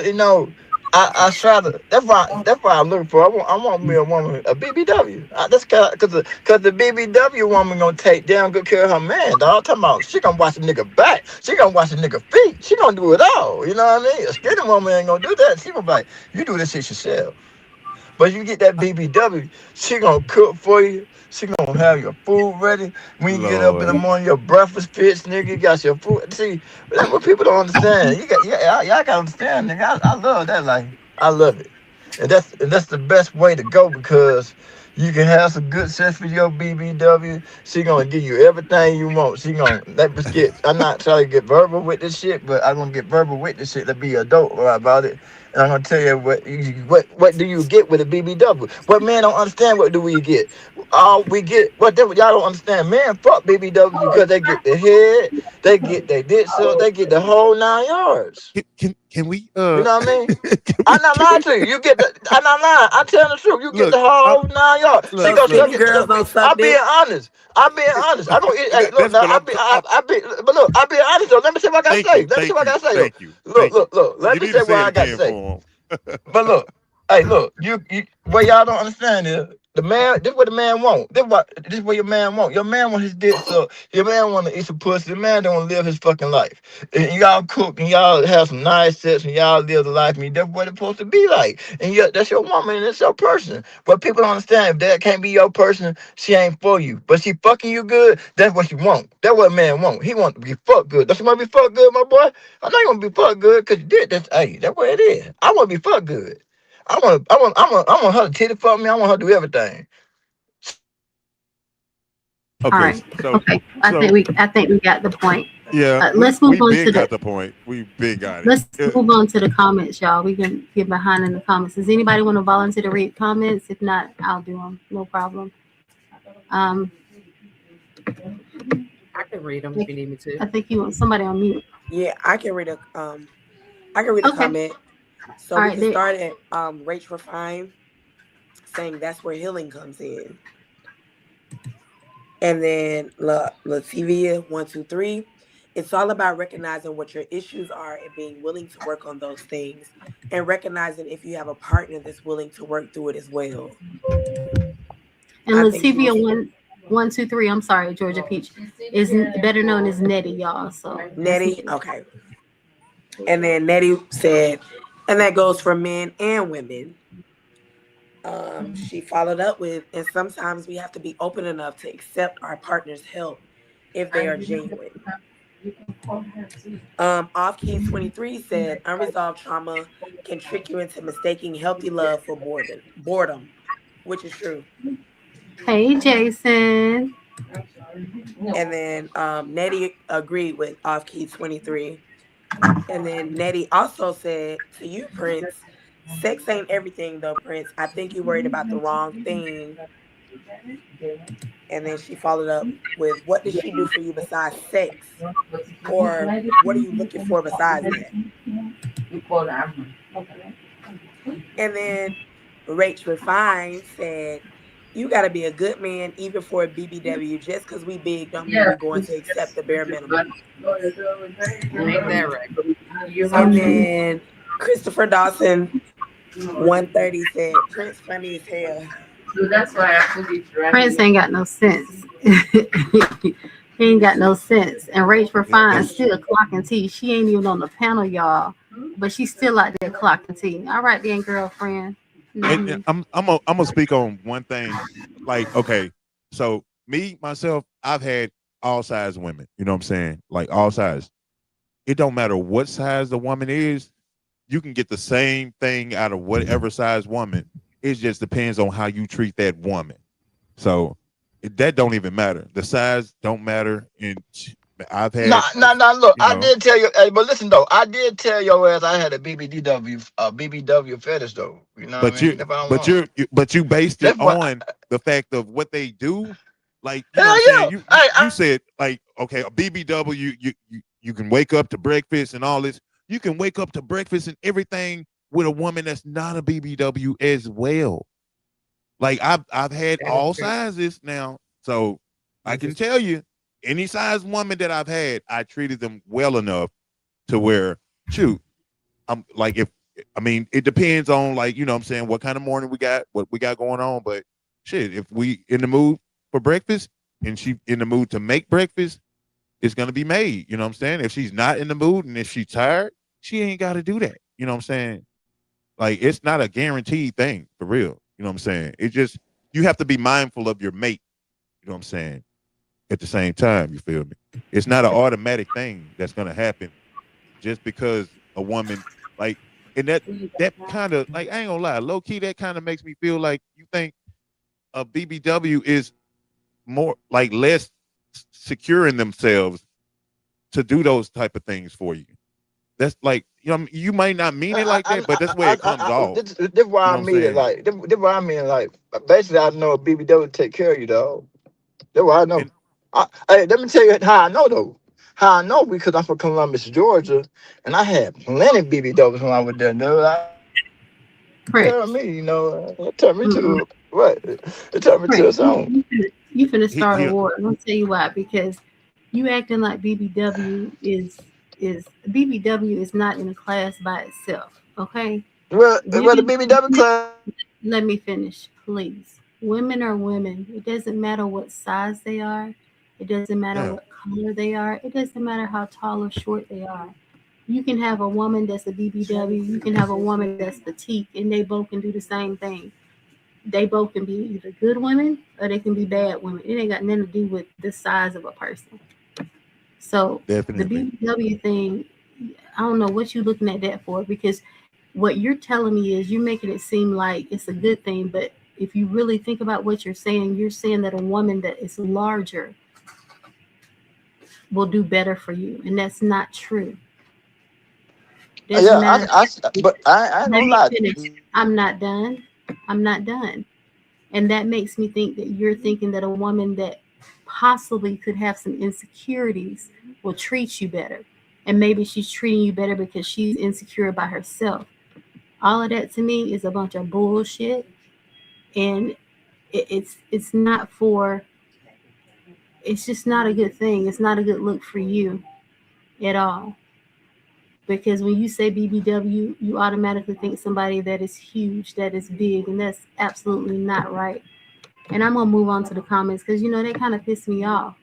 I try to. That's why I'm looking for. I want me a woman, a BBW. That's cause the BBW woman gonna take damn good care of her man. Dog, talking about she gonna watch the nigga back. She gonna watch the nigga feet. She gonna do it all. You know what I mean? A skinny woman ain't gonna do that. She gonna be like, you do this shit yourself. But you get that BBW, she gonna cook for you. She gonna have your food ready. When you get up in the Lord. morning, your breakfast fits, nigga. You got your food. See, that's what people don't understand. Y'all gotta understand, nigga. I love that life. I love it. And that's the best way to go because you can have some good sex for your BBW. She gonna give you everything you want. She gonna let us get. I'm not trying to get verbal with this shit, but I'm gonna get verbal with this shit to be adult about it. And I'm gonna tell you what do you get with a BBW? What men don't understand, what do we get? All we get, y'all don't understand. Men fuck BBW because they get the head, they get their dick sucked, they get the whole 9 yards. Can we You know what I mean? I'm not can lying we to you. I'm not lying. I'm telling the truth. You get look the whole 9 yards. She So look gonna look suck skinny it. girls Look, don't suck I'm being dick. honest. I'm being honest. I don't. Hey, look that's now. what But look. I'm being honest though. Let me say what I gotta say. Let me say thank what I you, gotta say though. thank you, Look, thank you. look, look. Let You me need to say what say it I gotta again say. for him. But look, hey, look, you what y'all don't understand is the man. This what the man want. This what your man want. Your man want his dick so your man want to eat some pussy. The man don't want to live his fucking life. And y'all cook and y'all have some nice sex and y'all live the life. And that's what it's supposed to be like. And that's your woman and that's your person. But people don't understand if that can't be your person, she ain't for you. But she fucking you good. That's what you want. That's what a man want. He want to be fucked good. Don't you want to be fucked good, my boy? I know you want to be fucked good because you did. That's what it is. I want to be fucked good. I want her to titty fuck me. I want her to do everything. All Okay, right. so Okay. so I think we got the point. yeah, Let's move we on to big got the the point. We big got it. let's move on to the comments, y'all. We can get behind in the comments. Does anybody want to volunteer to read comments? If not, I'll do them. No problem. Um, I can read them if you need me to. I think you want somebody on mute. Yeah, I can read a Okay. comment. So All we right. can start at Rach Refine saying that's where healing comes in. And then Lativia 123. It's all about recognizing what your issues are and being willing to work on those things, and recognizing if you have a partner that's willing to work through it as well. And I think she Lativia was 123. I'm sorry, Georgia Peach is better known as Nettie, y'all. So that's Nettie. Nettie. Okay. And then Nettie said, and that goes for men and women. She followed up with, and sometimes we have to be open enough to accept our partner's help if they are genuine. Off Key 23 said unresolved trauma can trick you into mistaking healthy love for boredom, which is true. Hey, Jason. And then Nettie agreed with Off Key 23. And then Nettie also said to you, Prince, sex ain't everything though, Prince. I think you worried about the wrong thing. And then she followed up with, what does she do for you besides sex? Or what are you looking for besides that? And then Rach Refine said, you got to be a good man even for a BBW. Just because we big don't mean we're going to accept the bare minimum. Ain't that right? And then Christopher Dawson 130 said, Prince funny as hell. Prince ain't got no sense. He ain't got no sense. And Rach Refine still clocking T. She ain't even on the panel, y'all. But she's still out there clocking T. All right, then, girlfriend. And I'm gonna speak on one thing. Like, okay, so me myself, I've had all size women. You know what I'm saying? Like all size. It don't matter what size the woman is. You can get the same thing out of whatever size woman. It just depends on how you treat that woman. So that don't even matter. The size don't matter. And I've had Look, I know, did tell you, hey, but listen though, I did tell your ass I had a BBW fetish though. You know what I mean? but you based it That's what on the fact of what they do. Like, you know hell what I'm yeah. saying? You said like, okay, a BBW, you can wake up to breakfast and all this. You can wake up to breakfast and everything with a woman that's not a BBW as well. Like I've had all sizes now, so I can tell you, any size woman that I've had, I treated them well enough to where, shoot, I'm like, it depends on, like, you know what I'm saying, what kind of morning what we got going on. But shit, if we in the mood for breakfast and she in the mood to make breakfast, it's gonna be made. You know what I'm saying? If she's not in the mood and if she's tired, she ain't got to do that. You know what I'm saying? Like, it's not a guaranteed thing for real. You know what I'm saying? It just, you have to be mindful of your mate. You know what I'm saying? At the same time, you feel me? It's not an automatic thing that's gonna happen just because a woman, like, and that kind of, like, I ain't gonna lie, low key, that kind of makes me feel like you think a BBW is more, like, less secure in themselves to do those type of things for you. That's like, you know, you might not mean it like that, but that's where it comes off. This why I mean it like this why I mean like basically I know a BBW take care of you though. That's why I know. Hey, let me tell you how I know though. How I know because I'm from Columbus, Georgia, and I had plenty of BBWs when I was there. Tell me, you know, it turned me to what? It turned me to a song. You finna start a war. I'm gonna tell you why. Because you acting like BBW is BBW is not in a class by itself. Okay. Well, the BBW class. Let me finish, please. Women are women. It doesn't matter what size they are. It doesn't matter what color they are. It doesn't matter how tall or short they are. You can have a woman that's a BBW. You can have a woman that's petite, and they both can do the same thing. They both can be either good women or they can be bad women. It ain't got nothing to do with the size of a person. So definitely, the BBW thing, I don't know what you're looking at that for, because what you're telling me is you're making it seem like it's a good thing. But if you really think about what you're saying that a woman that is larger will do better for you. And that's not true. Doesn't matter. But I don't lie. I'm not done. And that makes me think that you're thinking that a woman that possibly could have some insecurities will treat you better. And maybe she's treating you better because she's insecure by herself. All of that to me is a bunch of bullshit. And it's not for, it's just not a good thing. It's not a good look for you at all. Because when you say BBW, you automatically think somebody that is huge, that is big, and that's absolutely not right. And I'm gonna move on to the comments because you know they kind of piss me off.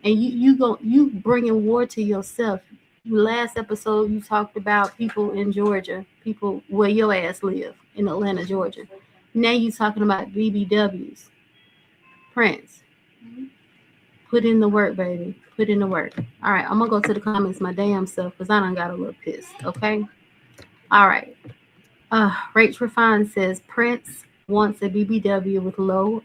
And you bringing war to yourself. Last episode you talked about people in Georgia, people where your ass live in Atlanta, Georgia. Now you talking about BBWs. Prince, Put in the work, baby. Put in the work. All right, I'm gonna go to the comments my damn self because I done got a little pissed. Okay. All right. Rach Refine says Prince wants a BBW with low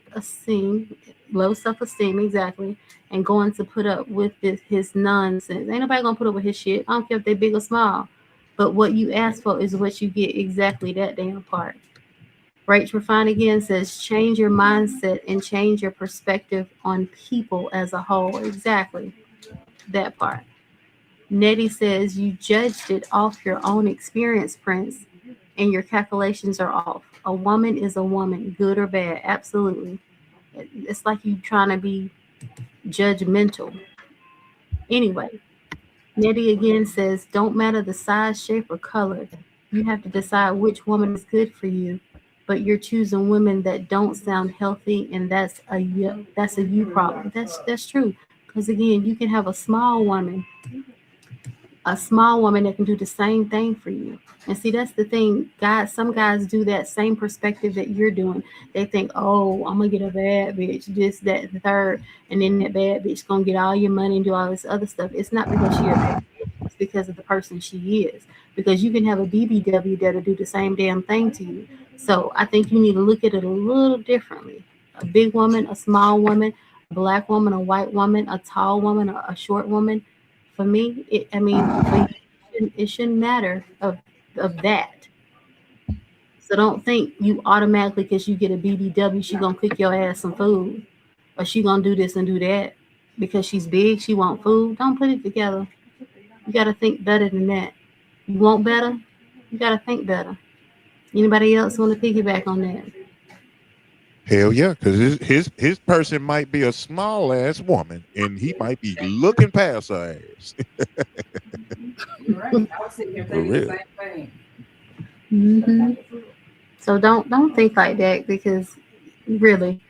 self-esteem, exactly, and going to put up with his nonsense. Ain't nobody gonna put up with his shit. I don't care if they big or small. But what you ask for is what you get, exactly that damn part. Rach Refine again says change your mindset and change your perspective on people as a whole. Exactly that part. Nettie says you judged it off your own experience, Prince, and your calculations are off. A woman is a woman, good or bad. Absolutely. It's like you trying to be judgmental. Anyway, Nettie again says, don't matter the size, shape, or color. You have to decide which woman is good for you, but you're choosing women that don't sound healthy, and that's a you problem. That's true. Because again, you can have a small woman that can do the same thing for you. And see, that's the thing. Some guys do that same perspective that you're doing. They think, oh, I'm gonna get a bad bitch, this, that, the third, and then that bad bitch gonna get all your money and do all this other stuff. It's not because she a bad bitch, it's because of the person she is. Because you can have a BBW that'll do the same damn thing to you. So I think you need to look at it a little differently. A big woman, a small woman, a black woman, a white woman, a tall woman, a short woman. For me, it shouldn't matter of that. So don't think you automatically, because you get a BBW, she gonna cook your ass some food, or she gonna do this and do that because she's big. She want food. Don't put it together. You gotta think better than that. You want better. You gotta think better. Anybody else want to piggyback on that? Hell yeah, because his person might be a small ass woman, and he might be looking past her ass. You're right. I was sitting here thinking the same thing. Mm-hmm. So don't think like that, because really,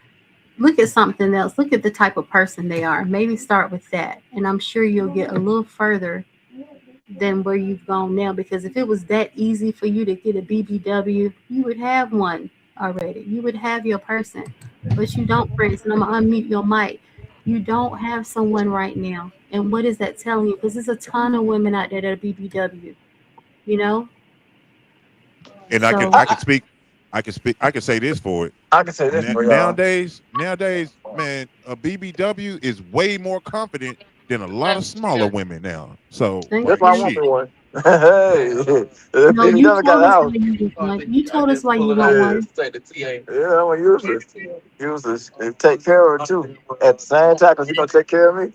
look at something else. Look at the type of person they are. Maybe start with that, and I'm sure you'll get a little further than where you've gone now. Because if it was that easy for you to get a BBW, you would have one already. You would have your person, but you don't, Prince. And I'm gonna unmute your mic. You don't have someone right now, and what is that telling you? Because there's a ton of women out there that are BBW, you know. And So, I can say this for it. I can say this for y'all. Nowadays, man, a BBW is way more confident than a lot of smaller women now. So That's why I want shit. one. Hey, no, you you never told got us out. why you want one. You told us why you want one. Yeah, I'm gonna use this. Use this and take care of her too. At the same time, cause you gonna take care of me.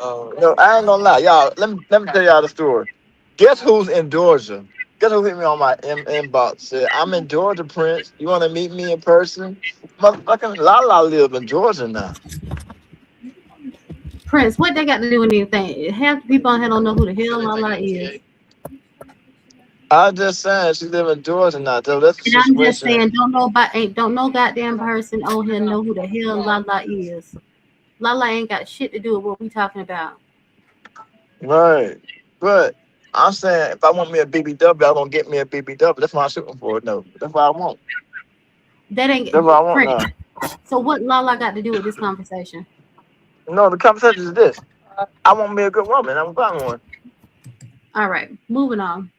No, I ain't gonna lie, y'all. Let me tell y'all the story. Guess who's in Georgia? Guess who hit me on my inbox? Said, I'm in Georgia, Prince. You want to meet me in person? Motherfucking Lala live in Georgia now. Prince, what they got to do with anything? Half the people on here don't know who the hell Lala is. I'm just saying she live in Georgia now. So that's the And I'm just situation. saying, don't no goddamn person on here know who the hell Lala is. Lala ain't got shit to do with what we talking about. Right. But I'm saying if I want me a BBW, I'm gonna get me a BBW. That's what I'm shooting for. No, that's what I want. That ain't That's what I want Prince. now. So what Lala got to do with this conversation? No, the conversation is this. I want me a good woman. I'm finding one. All right, moving on.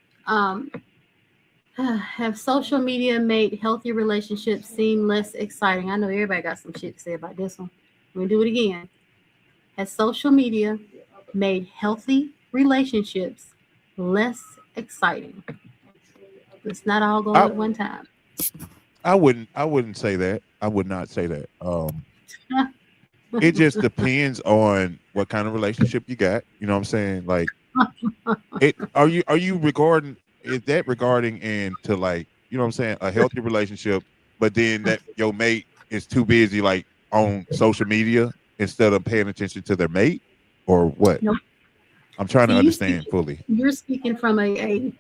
Have social media made healthy relationships seem less exciting? I know everybody got some shit to say about this one. We're gonna do it again. Has social media made healthy relationships less exciting? Let's not all go at one time. I wouldn't say that. I would not say that. It just depends on what kind of relationship you got. You know what I'm saying? Like, are you regarding into, like, you know what I'm saying, a healthy relationship, but then that your mate is too busy like on social media instead of paying attention to their mate, or what? Nope. I'm trying to understand fully. You're speaking from a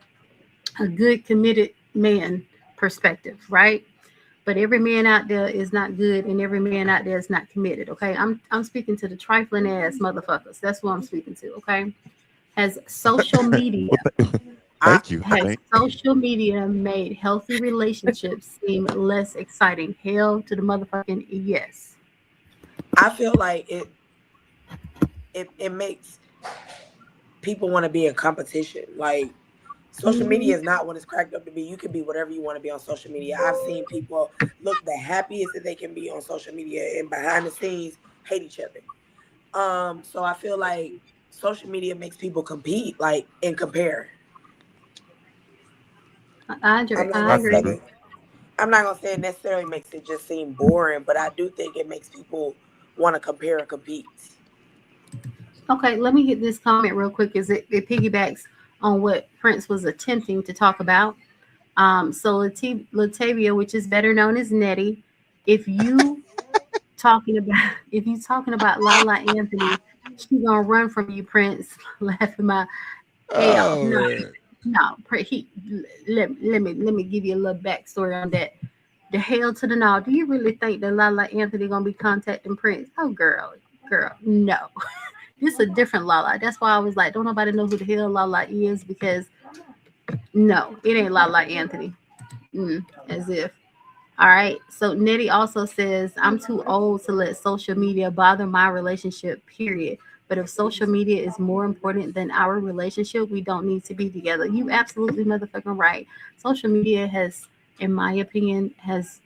good committed man perspective, right? But every man out there is not good, and every man out there is not committed. Okay, I'm speaking to the trifling ass motherfuckers. That's what I'm speaking to. Okay, has social media Thank you. has social media made healthy relationships seem less exciting? Hell to the motherfucking yes. I feel like it makes people want to be in competition. Like social media is not what it's cracked up to be. You can be whatever you want to be on social media. I've seen people look the happiest that they can be on social media and behind the scenes hate each other. So I feel like social media makes people compete, like, and compare. I agree. I'm not I gonna agree. say I'm not gonna say it necessarily makes it just seem boring, but I do think it makes people want to compare and compete. Okay, let me get this comment real quick. Is it piggybacks on what Prince was attempting to talk about? So Latavia, which is better known as Nettie, if you talking about Lala Anthony, she gonna run from you, Prince. Laughing my hell. Oh No, man. no. Let me give you a little backstory on that. The hell to the no. Do you really think that Lala Anthony gonna be contacting Prince? Oh, girl, no. This is a different Lala. That's why I was like, don't nobody know who the hell Lala is because no, it ain't Lala Anthony. As if. All right. So Nettie also says, I'm too old to let social media bother my relationship, period. But if social media is more important than our relationship, we don't need to be together. You absolutely motherfucking right. Social media has, in my opinion, has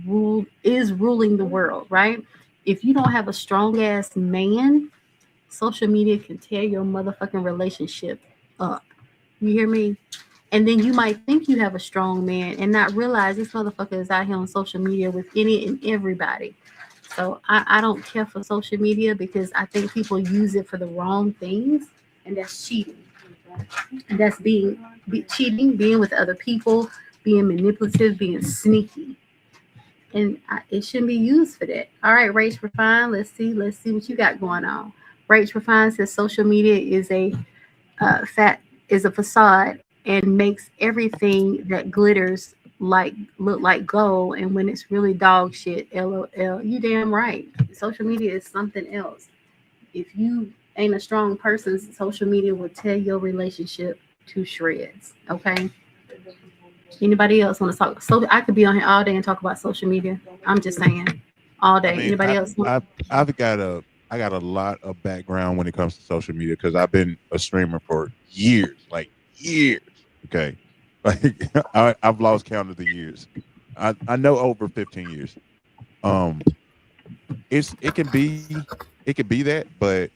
ruled is ruling the world, right? If you don't have a strong ass man, social media can tear your motherfucking relationship up. You hear me? And then you might think you have a strong man and not realize this motherfucker is out here on social media with any and everybody. So I don't care for social media because I think people use it for the wrong things, and that's cheating. And that's cheating, being with other people, being manipulative, being sneaky. And it shouldn't be used for that. All right, Rach Refine, let's see what you got going on. Rach Refine says social media is fat is a facade and makes everything that glitters look like gold, and when it's really dog shit, lol. You damn right. Social media is something else. If you ain't a strong person, social media will tear your relationship to shreds. Okay. Anybody else want to talk? So I could be on here all day and talk about social media. I'm just saying, all I day. mean, Anybody else? I've got a lot of background when it comes to social media because I've been a streamer for years, like years. Okay, like I've lost count of the years. I know over 15 years. Um, it can be that, but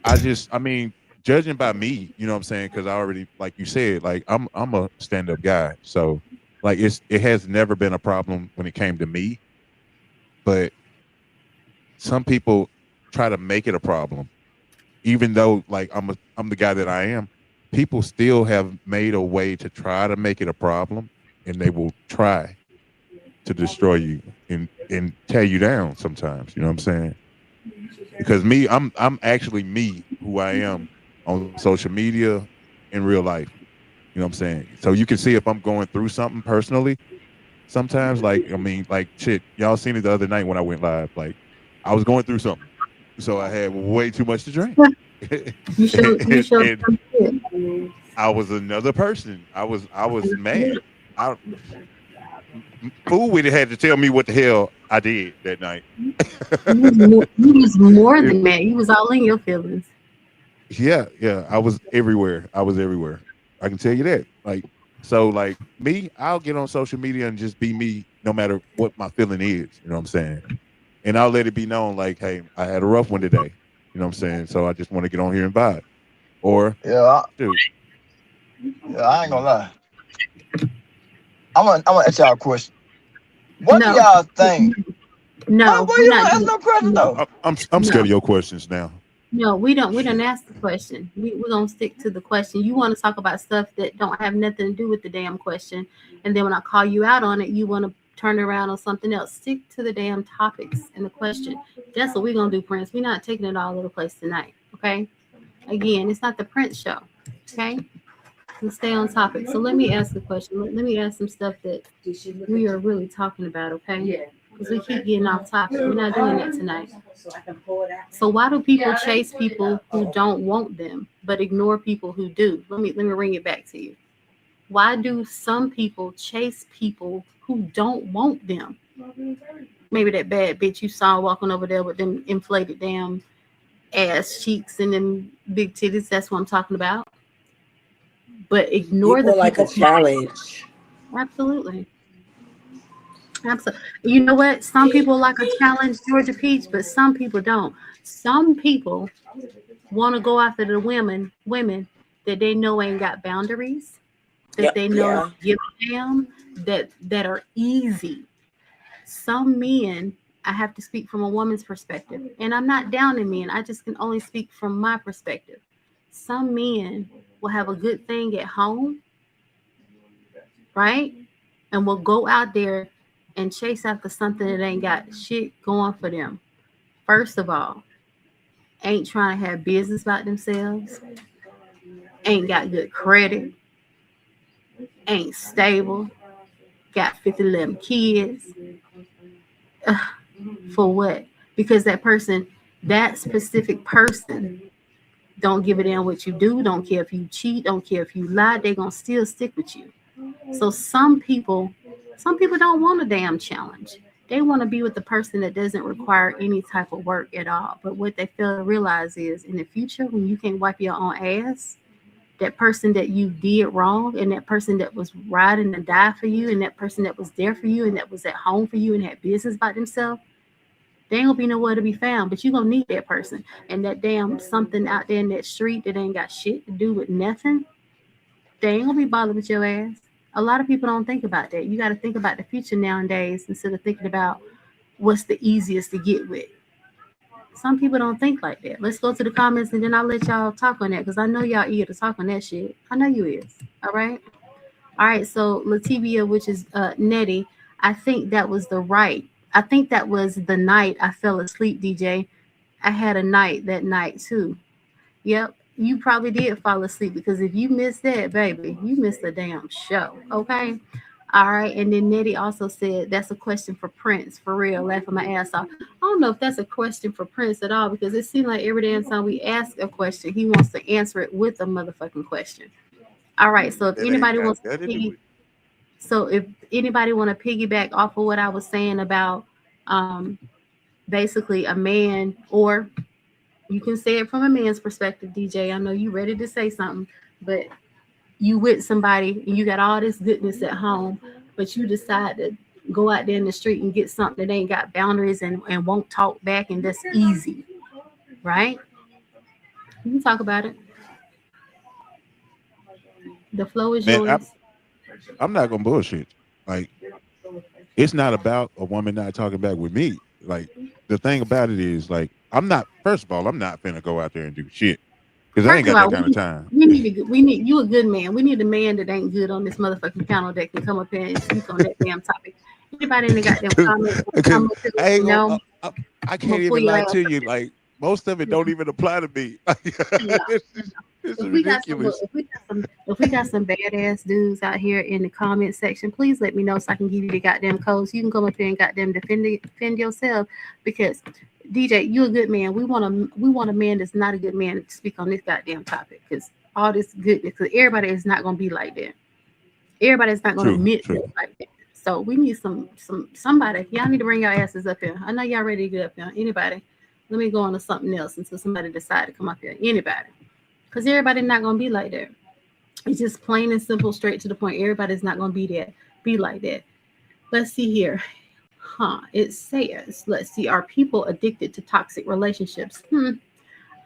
I mean, judging by me, you know what I'm saying? Because I already, like you said, like I'm a stand up guy, so like it has never been a problem when it came to me, but some people try to make it a problem, even though like I'm the guy that I am. People still have made a way to try to make it a problem, and they will try to destroy you and tear you down sometimes. You know what I'm saying? Because me, I'm actually me who I am on social media in real life. You know what I'm saying? So you can see if I'm going through something personally. Sometimes, like I mean, like shit, y'all seen it the other night when I went live. Like I was going through something, so I had way too much to drink. You show And I was another person. I was mad. I Fool with it had to tell me what the hell I did that night. you was more than that. You was all in your feelings. Yeah. I was everywhere. I can tell you that. Like, so like me, I'll get on social media and just be me no matter what my feeling is. You know what I'm saying? And I'll let it be known, like, hey, I had a rough one today. You know what I'm saying? So I just want to get on here and vibe. Or Yeah, dude. I ain't gonna lie. I'm gonna ask y'all a question. What do No, y'all think? no, Well, we're you not want to ask doing. no question No, though? I'm scared no, of your questions now. no. We don't Shit. ask the question. We're gonna stick to the question. You want to talk about stuff that don't have nothing to do with the damn question, and then when I call you out on it, you want to turn around on something else. Stick to the damn topics and the question. That's what we're gonna do, Prince. We're not taking it all over the place tonight. Okay. Again, it's not the Prince show. Okay. Let's stay on topic. So let me ask a question. Let me ask some stuff that we are really talking about, okay? Because we keep getting off topic. We're not doing that tonight. So why do people chase people who don't want them, but ignore people who do? Let me bring it back to you. Why do some people chase people who don't want them? Maybe that bad bitch you saw walking over there with them inflated damn ass cheeks and them big titties. That's what I'm talking about. But ignore the People like a people. challenge. Absolutely. Absolutely. You know what? Some people like a challenge, Georgia Peach, but some people don't. Some people want to go after the women that they know ain't got boundaries, that they know Yeah. don't give a damn, that are easy. Some men, I have to speak from a woman's perspective, and I'm not downing men. I just can only speak from my perspective. Some men will have a good thing at home, right? And will go out there and chase after something that ain't got shit going for them. First of all, ain't trying to have business about themselves, ain't got good credit, ain't stable, got 50 11 kids. Ugh, for what? Because that specific person, don't give a damn what you do, don't care if you cheat, don't care if you lie, they gonna still stick with you. So some people don't want a damn challenge. They want to be with the person that doesn't require any type of work at all. But what they fail to realize is in the future, when you can't wipe your own ass, that person that you did wrong and that person that was riding and die for you and that person that was there for you and that was at home for you and had business about themselves, they ain't gonna be nowhere to be found. But you gonna need that person. And that damn something out there in that street that ain't got shit to do with nothing, they ain't gonna be bothered with your ass. A lot of people don't think about that. You got to think about the future nowadays instead of thinking about what's the easiest to get with. Some people don't think like that. Let's go to the comments and then I'll let y'all talk on that because I know y'all eager to talk on that shit. I know you is. All right. All right. So Latibia, which is Nettie, I think that was the right. I think that was the night I fell asleep, DJ. I had a night that night too. Yep, you probably did fall asleep because if you missed that, baby, you missed the damn show. Okay. All right. And then Nettie also said that's a question for Prince. For real, laughing my ass off. I don't know if that's a question for Prince at all because it seems like every damn time we ask a question, he wants to answer it with a motherfucking question. All right. So if That ain't anybody got wants to nothing to do with it. so if anybody want to piggyback off of what I was saying about um basically a man, or you can say it from a man's perspective, DJ. I know you ready to say something, but you with somebody and you got all this goodness at home, but you decide to go out there in the street and get something that ain't got boundaries and won't talk back and that's easy, right? You can talk about it. The flow is Man, yours. I'm not gonna bullshit. Like, it's not about a woman not talking back with me. Like, the thing about it is, like, I'm not. First of all, I'm not finna go out there and do shit because I ain't First of got that all, kind of time. we need you a good man. We need a man that ain't good on this motherfucking panel that can come up here and speak on that damn topic. Anybody in the goddamn comments Because come up here, I ain't gonna. no, I I'm gonna can't pull even your lie ass to up you. Like, most of it don't even apply to me. there. This is If we got some, ridiculous. if we got some badass dudes out here in the comment section, please let me know so I can give you the goddamn codes. You can come up here and goddamn defend yourself because DJ, you a good man. We want a man that's not a good man to speak on this goddamn topic because all this goodness. Because everybody is not gonna be like that. Everybody's not gonna True, admit true. that like that. So we need somebody. Y'all need to bring your asses up here. I know y'all ready to get up here. Anybody? Let me go on to something else until somebody decide to come up here. Anybody? Because everybody's not gonna be like that. It's just plain and simple, straight to the point. Everybody's not gonna be like that. Let's see here. It says, let's see, are people addicted to toxic relationships?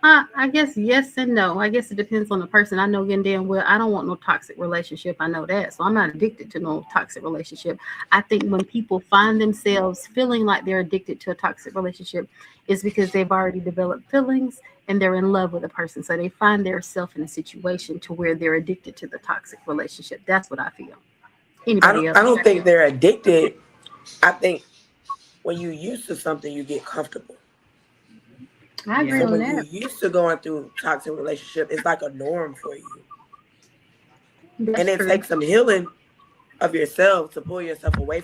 I guess yes and no. I guess it depends on the person. I know good damn well I don't want no toxic relationship. I know that. So I'm not addicted to no toxic relationship. I think when people find themselves feeling like they're addicted to a toxic relationship, it's because they've already developed feelings and they're in love with a person. So they find themselves in a situation to where they're addicted to the toxic relationship. That's what I feel. Anybody else? I don't think they're addicted. I think when you used to something, you get comfortable. I agree So on when you that. used to going through toxic relationship, it's like a norm for you. And That's it true. takes some healing of yourself to pull yourself away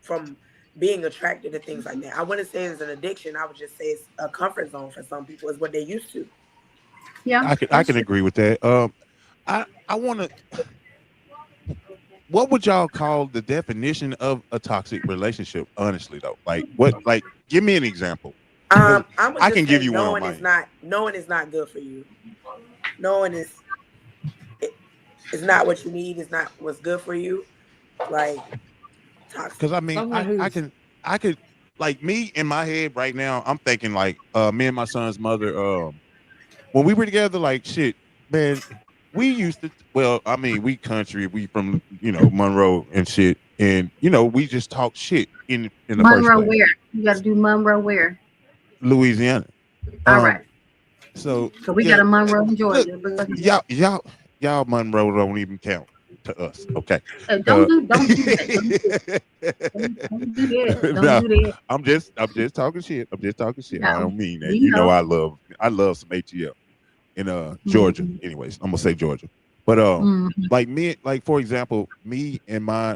from being attracted to things like that. I wouldn't say it's an addiction. I would just say it's a comfort zone for some people. Is what they used to. Yeah, I that's can true. agree with that. I want to. What would y'all call the definition of a toxic relationship? Honestly, though, like what? Like, give me an example. I'm gonna I just can give say you one on mine. knowing is not good for you. Knowing is not what you need. It's not what's good for you. Like Because toxic. I mean, Someone who's I could, like me in my head right now. I'm thinking like, me and my son's mother. When we were together, like shit, man. We used to. Well, I mean, we country. We from Monroe and shit, and we just talk shit in the first Monroe place. where? You got to do Monroe where? Louisiana. All Um. right. So So we got yeah, a Monroe in look, Georgia. But y'all Monroe don't even count to us. Okay. don't Uh, do that. Don't do that. Don't no, do that. I'm just talking shit. I'm just talking shit. I No, don't mean that. we know. I love some ATL in Georgia. Mhm. Anyways, I'm gonna say Georgia. But Mhm. like for example, me and my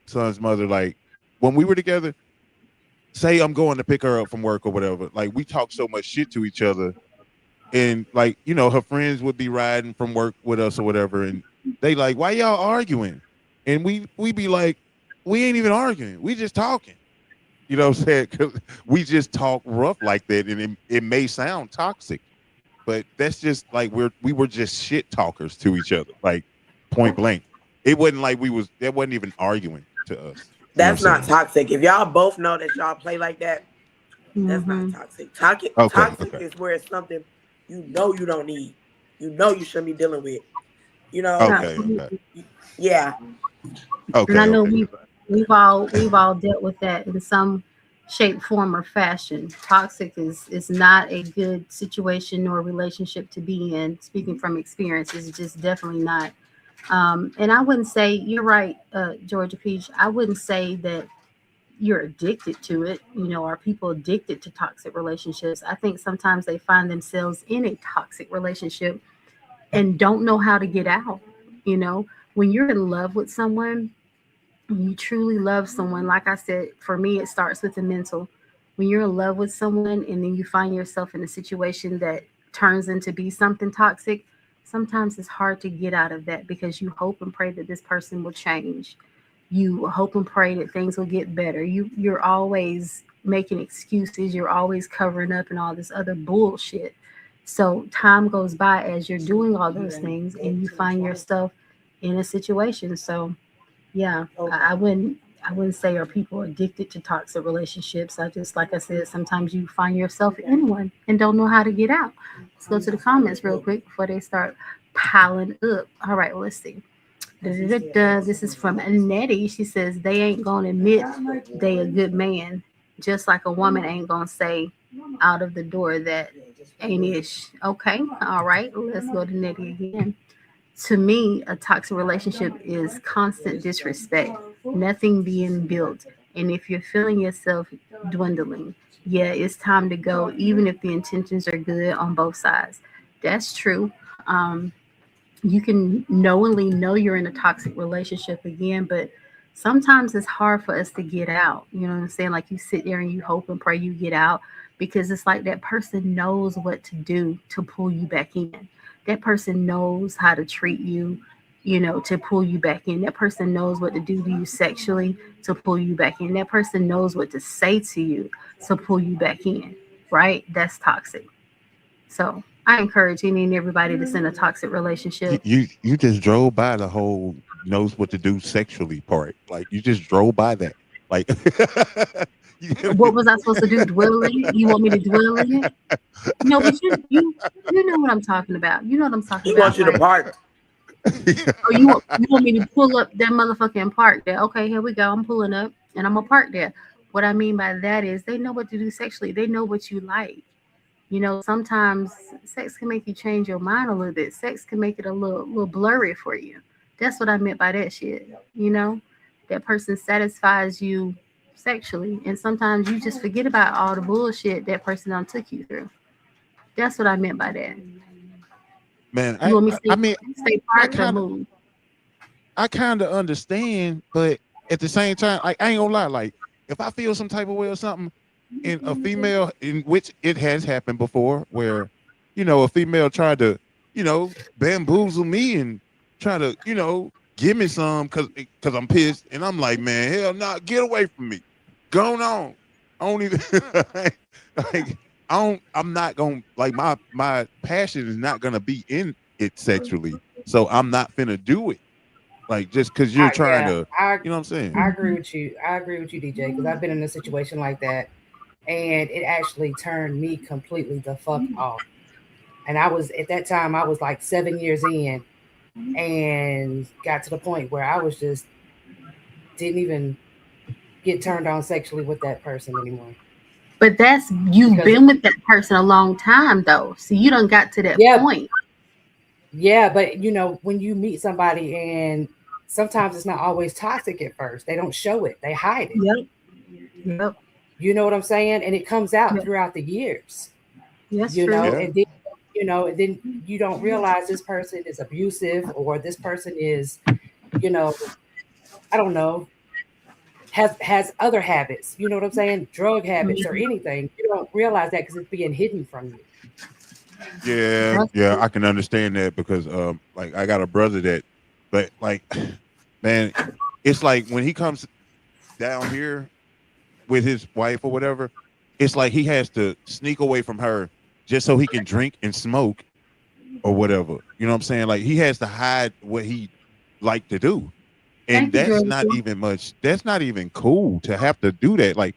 son's mother, like when we were together, say I'm going to pick her up from work or whatever, like we talk so much shit to each other, and like her friends would be riding from work with us or whatever, and they like, why y'all arguing? And we be like, we ain't even arguing, we just talking. You know what I'm saying? 'Cause we just talk rough like that, and it may sound toxic, but that's just like we were just shit talkers to each other, like point blank. It wasn't like that wasn't even arguing to us. You know That's what I'm not saying? toxic. If y'all both know that y'all play like that, that's not Mhm. toxic. Toxic Okay, toxic okay, is where it's something you don't need. You know you shouldn't be dealing with. You know, okay, okay, Absolutely. yeah. And I okay, know okay. we've all dealt with that in some shape, form, or fashion. Toxic is not a good situation or relationship to be in. Speaking from experience, it's just definitely not. And I wouldn't say you're right, Georgia Peach. I wouldn't say that you're addicted to it. Are people addicted to toxic relationships? I think sometimes they find themselves in a toxic relationship and don't know how to get out. You know, when you're in love with someone, you truly love someone. Like I said, for me, it starts with the mental. When you're in love with someone and then you find yourself in a situation that turns into be something toxic, sometimes it's hard to get out of that because you hope and pray that this person will change. You hope and pray that things will get better. You're always making excuses, you're always covering up and all this other bullshit. So time goes by as you're doing all those things and you find yourself in a situation. So yeah, I wouldn't say are people addicted to toxic relationships. I just like I said, sometimes you find yourself in one and don't know how to get out. Let's go to the comments real quick before they start piling up. All right, well, let's see. Da-da-da-da. This is from Nettie. She says they ain't gonna admit they a good man, just like a woman ain't gonna say out of the door that ain't ish. Okay, all right, let's go to Nettie again. To me, a toxic relationship is constant disrespect, nothing being built. And if you're feeling yourself dwindling, yeah, it's time to go, even if the intentions are good on both sides. That's true. You can knowingly know you're in a toxic relationship again, but sometimes it's hard for us to get out. You know what I'm saying? Like you sit there and you hope and pray you get out because it's like that person knows what to do to pull you back in. That person knows how to treat you, to pull you back in. That person knows what to do to you sexually to pull you back in. That person knows what to say to you to pull you back in, right? That's toxic. So I encourage any and everybody that's in a toxic You, relationship. you you just drove by the whole knows what to do sexually part. Like you just drove by that. Like What was I supposed to do? Dwell in it? You want me to dwell in it? No, but you know what I'm talking about. You know what I'm talking He wants about. you to Like, park. oh, you want me to pull up that motherfucking park there? Okay, here we go. I'm pulling up and I'm gonna park there. What I mean by that is they know what to do sexually. They know what you like. Sometimes sex can make you change your mind a little bit. Sex can make it a little blurry for you. That's what I meant by that shit. That person satisfies you sexually, and sometimes you just forget about all the bullshit that person done took you through. That's what I meant by that. man, You I want me I, to I stay, mean stay I parked or kind of move? I kind of understand, but at the same time, like I ain't gonna lie, like if I feel some type of way or something in a female, in which it has happened before, where a female tried to bamboozle me and try to give me some because I'm pissed, and I'm like, man, hell no, get away from me, going on. I don't even like I'm not gonna like my passion is not gonna be in it sexually. So I'm not finna do it. Like just because you're trying Yeah, to, you know what I'm saying? I agree with you. I agree with you, DJ, because I've been in a situation like that, and it actually turned me completely the fuck off. And I was at that time, I was like 7 years in, and got to the point where I was just didn't even get turned on sexually with that person anymore. But that's you've Because been with that person a long time though. So you don't got to that yeah, point. yeah, but when you meet somebody and sometimes it's not always toxic at first. They don't show it. They hide it. Yep. Yep. You know what I'm saying? And it comes out Yep. throughout the years. That's true. Yeah. And then you don't realize this person is abusive or this person is, you know, I don't know, has other habits. You know what I'm saying? Drug habits or anything. You don't realize that because it's being hidden from you. Yeah, That's yeah, true. I can understand that because like I got a brother that, but like man, it's like when he comes down here with his wife or whatever, it's like he has to sneak away from her just so he can drink and smoke or whatever. You know what I'm saying? Like he has to hide what he like to do. And Thank you, that's Georgia. not even much. That's not even cool to have to do that. Like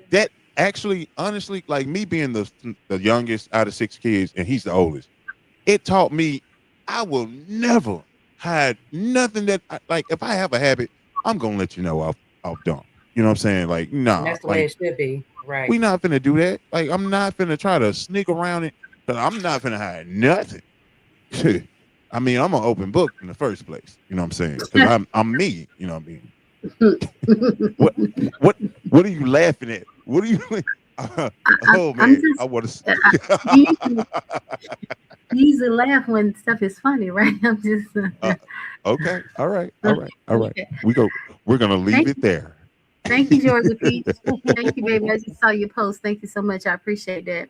that actually, honestly, like me being the youngest out of 6 kids and he's the oldest, it taught me I will never hide nothing like if I have a habit, I'm gonna let you know I'll dump. You know what I'm saying? Like, And nah, that's the way like it should be. Right. we not finna do that. Like I'm not finna try to sneak around it, but I'm not finna hide nothing. I mean, I'm an open book in the first place. You know what I'm saying? Because I'm me. You know what I mean? What what what are you laughing at? What are you? Oh I'm man, just I want to. you usually, you usually laugh when stuff is funny, right? I'm just Okay, all right, all right, all right. okay. We're gonna leave Thank it there. thank you, Georgia Peach. Thank you, baby. I just saw your post. Thank you so much. I appreciate that.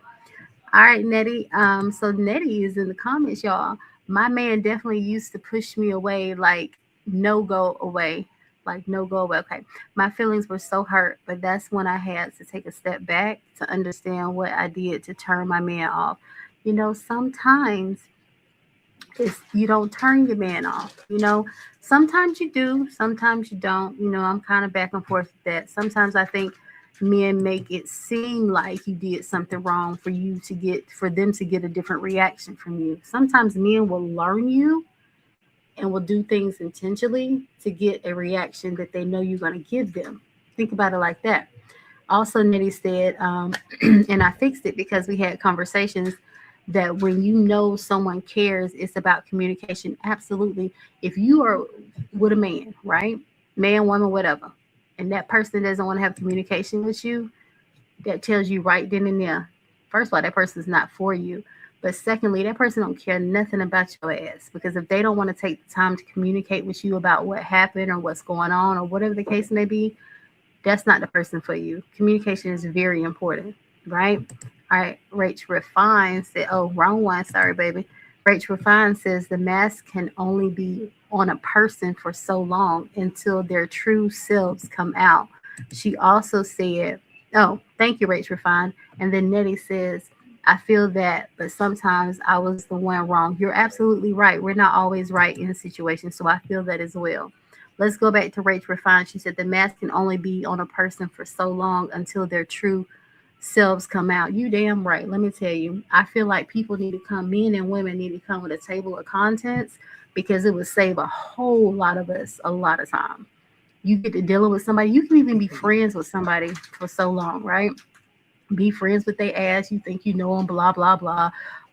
All right, Nettie. So Nettie is in the comments, y'all. My man definitely used to push me away, like no go away, like no go away. Okay, my feelings were so hurt, but that's when I had to take a step back to understand what I did to turn my man off. Sometimes it's you don't turn your man off. Sometimes you do, sometimes you don't. I'm kind of back and forth with that. Sometimes I think men make it seem like you did something wrong for them to get a different reaction from you. Sometimes men will learn you and will do things intentionally to get a reaction that they know you're going to give them. Think about it like that. Also, Nettie said, and I fixed it because we had conversations that when you know someone cares, it's about communication. Absolutely. If you are with a man, right? Man, woman, whatever, and that person doesn't want to have communication with you, that tells you right then and there. First of all, that person is not for you. But secondly, that person don't care nothing about your ass because if they don't want to take the time to communicate with you about what happened or what's going on or whatever the case may be, that's not the person for you. Communication is very important, right? All right, Rach Refine said, oh, wrong one. Sorry, baby. Rach Refine says the mask can only be on a person for so long until their true selves come out. She also said, oh, thank you, Rach Refine. And then Nettie says, I feel that, but sometimes I was the one wrong. You're absolutely right. We're not always right in situations, so I feel that as well. Let's go back to Rach Refine. She said the mask can only be on a person for so long until their true selves come out. You damn right. Let me tell you, I feel like people need to come, men and women need to come with a table of contents because it would save a whole lot of us a lot of time. You get to dealing with somebody, you can even be friends with somebody for so long, right? Be friends with their ass. You think you know them, blah, blah, blah.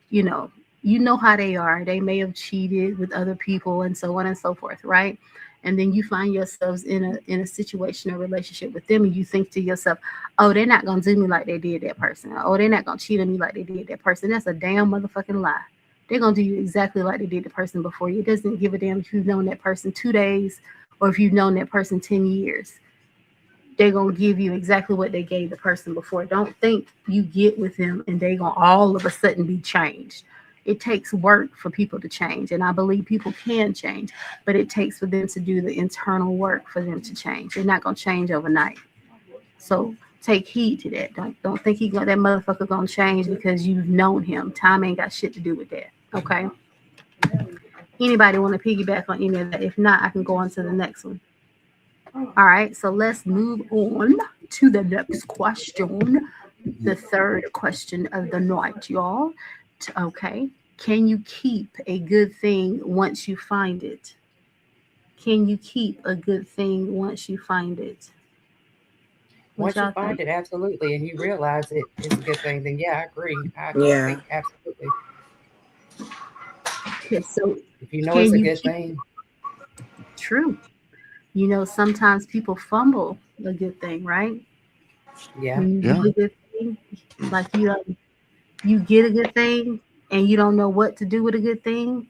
You know, you know how they are. They may have cheated with other people and so on and so forth, right? And then you find yourselves in a situation or relationship with them, and you think to yourself, "Oh, they're not gonna do me like they did that person. Oh, they're not gonna cheat on me like they did that person." That's a damn motherfucking lie. They're gonna do you exactly like they did the person before you. It doesn't give a damn if you've known that person 2 days or if you've known that person 10 years. They're gonna give you exactly what they gave the person before. Don't think you get with them and they gonna all of a sudden be changed. It takes work for people to change, and I believe people can change, but it takes for them to do the internal work for them to change. They're not gonna change overnight. So take heed to that. Don't think that motherfucker gonna change because you've known him. Time ain't got shit to do with that. Okay. Anybody want to piggyback on any of that? If not, I can go on to the next one. All right. So let's move on to the next question. The third question of the night, y'all. Okay. Can you keep a good thing once you find it? Can you keep a good thing once you find it? Once you find it, absolutely, and you realize it's a good thing, then yeah, I agree. I think absolutely. Okay, so if you know it's a good thing. True. You know, sometimes people fumble a good thing, right? Yeah. When you get a good thing, like you get a good thing and you don't know what to do with a good thing.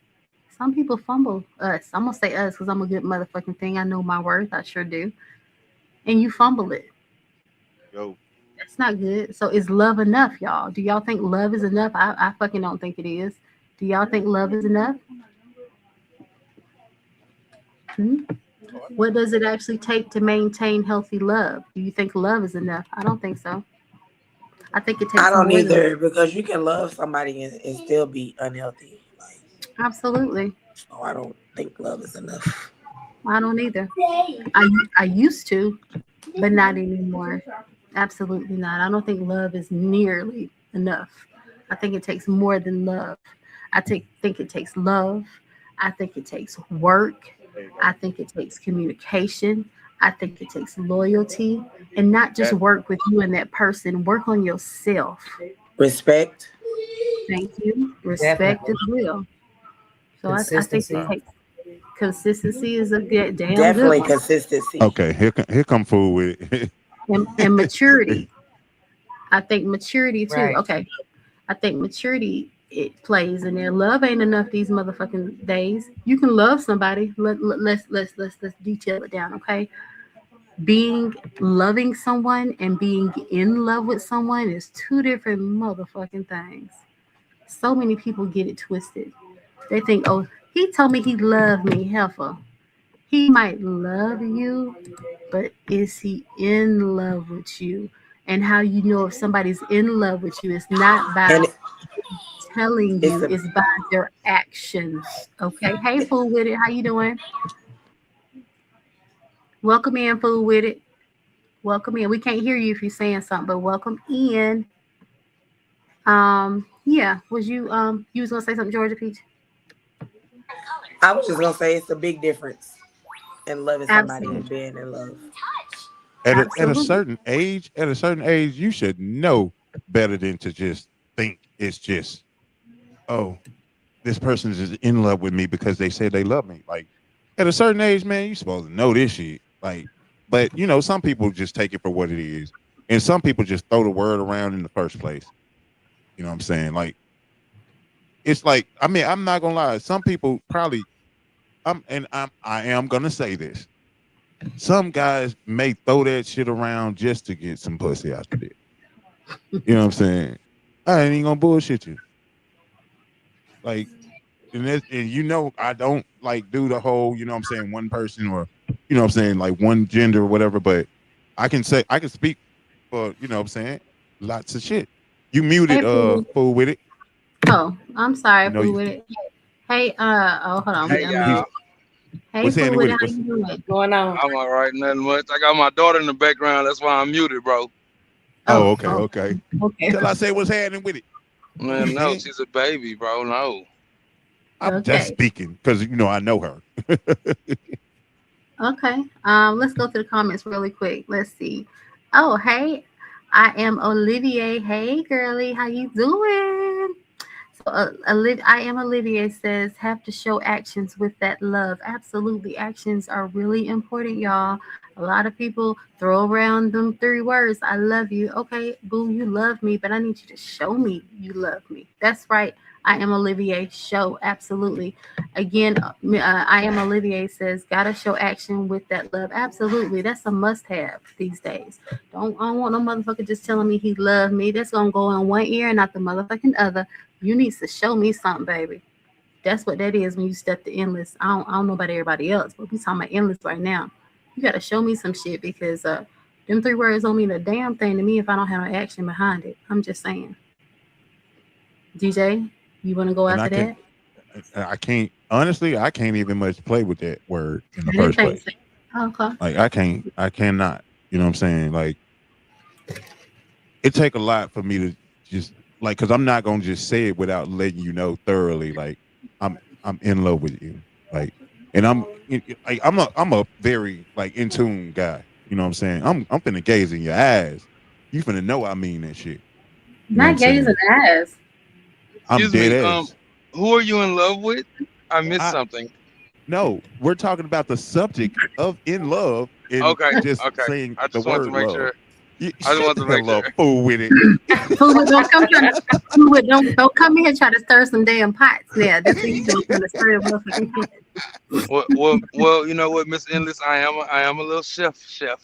Some people fumble us. I'm gonna say us because I'm a good motherfucking thing. I know my worth. I sure do. And you fumble it. Yo. That's not good. So is love enough, y'all? Do y'all think love is enough? I fucking don't think it is. Do y'all think love is enough? What does it actually take to maintain healthy love? Do you think love is enough? I don't think so. I think it takes. I don't either, because you can love somebody and still be unhealthy. Absolutely. So I don't think love is enough. I don't either. I used to, but not anymore. Absolutely not. I don't think love is nearly enough. I think it takes more than love. I think it takes love. I think it takes work. I think it takes communication. I think it takes loyalty, and not just work with you and that person. Work on yourself. Respect. Thank you. Respect as well. So I think it takes consistency is a damn definitely good one. Consistency. Okay, here come food with it. and maturity. I think maturity too. Right. Okay. I think maturity it plays in there. Love ain't enough these motherfucking days. You can love somebody. Let's detail it down, okay? Loving someone and being in love with someone is two different motherfucking things. So many people get it twisted. They think, oh, he told me he loved me, heifer. He might love you, but is he in love with you? And how you know if somebody's in love with you is not by telling you, it's by their actions. Okay. Hey, Fool With It. How you doing? Welcome in, Fool With It. Welcome in. We can't hear you if you're saying something, but welcome in. Yeah. Was you was gonna say something, Georgia Peach? I was just gonna say it's a big difference in loving somebody and being in love. At a certain age, you should know better than to just think it's just, oh, this person is in love with me because they say they love me. Like at a certain age, man, you're supposed to know this shit. Like, but you know, some people just take it for what it is, and some people just throw the word around in the first place. You know what I'm saying? Like, it's like, I mean, I'm not gonna lie. Some people probably, I am gonna say this. Some guys may throw that shit around just to get some pussy out of it. You know what I'm saying? I ain't even gonna bullshit you. Like, and you know, I don't like do the whole, you know what I'm saying, one person or, you know what I'm saying, like one gender or whatever, but I can speak for, you know what I'm saying, lots of shit. You muted, Fool With It. Oh, I'm sorry, Fool With It. Hey, hold on. Hey, y'all. Hey, Fool With It, how you doing? What's going on? I'm all right, nothing much. I got my daughter in the background. That's why I'm muted, bro. Oh, okay. Till I say what's happening with it. Man, no, she's a baby, bro. No. I'm just speaking because, you know, I know her. Okay. Let's go to the comments really quick. Let's see. Oh, hey, I am Olivier. Hey, girly, how you doing? So, I am Olivier says, have to show actions with that love. Absolutely. Actions are really important, y'all. A lot of people throw around them 3 words. I love you. Okay, boo, you love me, but I need you to show me you love me. That's right. I am Olivier. Show. Absolutely. Again, I am Olivier says, gotta show action with that love. Absolutely. That's a must-have these days. I don't want no motherfucker just telling me he loved me. That's gonna go in one ear and not the motherfucking other. You need to show me something, baby. That's what that is when you step to endless. I don't know about everybody else, but we talking about endless right now. You gotta show me some shit because the Them 3 words don't mean a damn thing to me if I don't have no action behind it. I'm just saying. DJ, you want to go And after that? I can't honestly. I can't even much play with that word in the I didn't first think place. so. Okay. Like I cannot. You know what I'm saying? Like it take a lot for me to just like, because I'm not gonna just say it without letting you know thoroughly. Like I'm in love with you. Like, and I'm a very like in tune guy. You know what I'm saying? I'm finna gaze in your eyes. You finna know I mean that shit. You know what I'm Not gazing saying? ass. I'm Excuse dead me. ass. Who are you in love with? I missed I something. No, we're talking about the subject of in love and Okay, just okay. saying I the just wanted to word make love. sure. You, I just shut wanted the to make hell up, sure. fool with it. Fool, don't come in here and try to stir some damn pots. Yeah, that's what you doing, trying to stir a motherfucking pot. Well, you know what, Miss Endless, I am a little chef,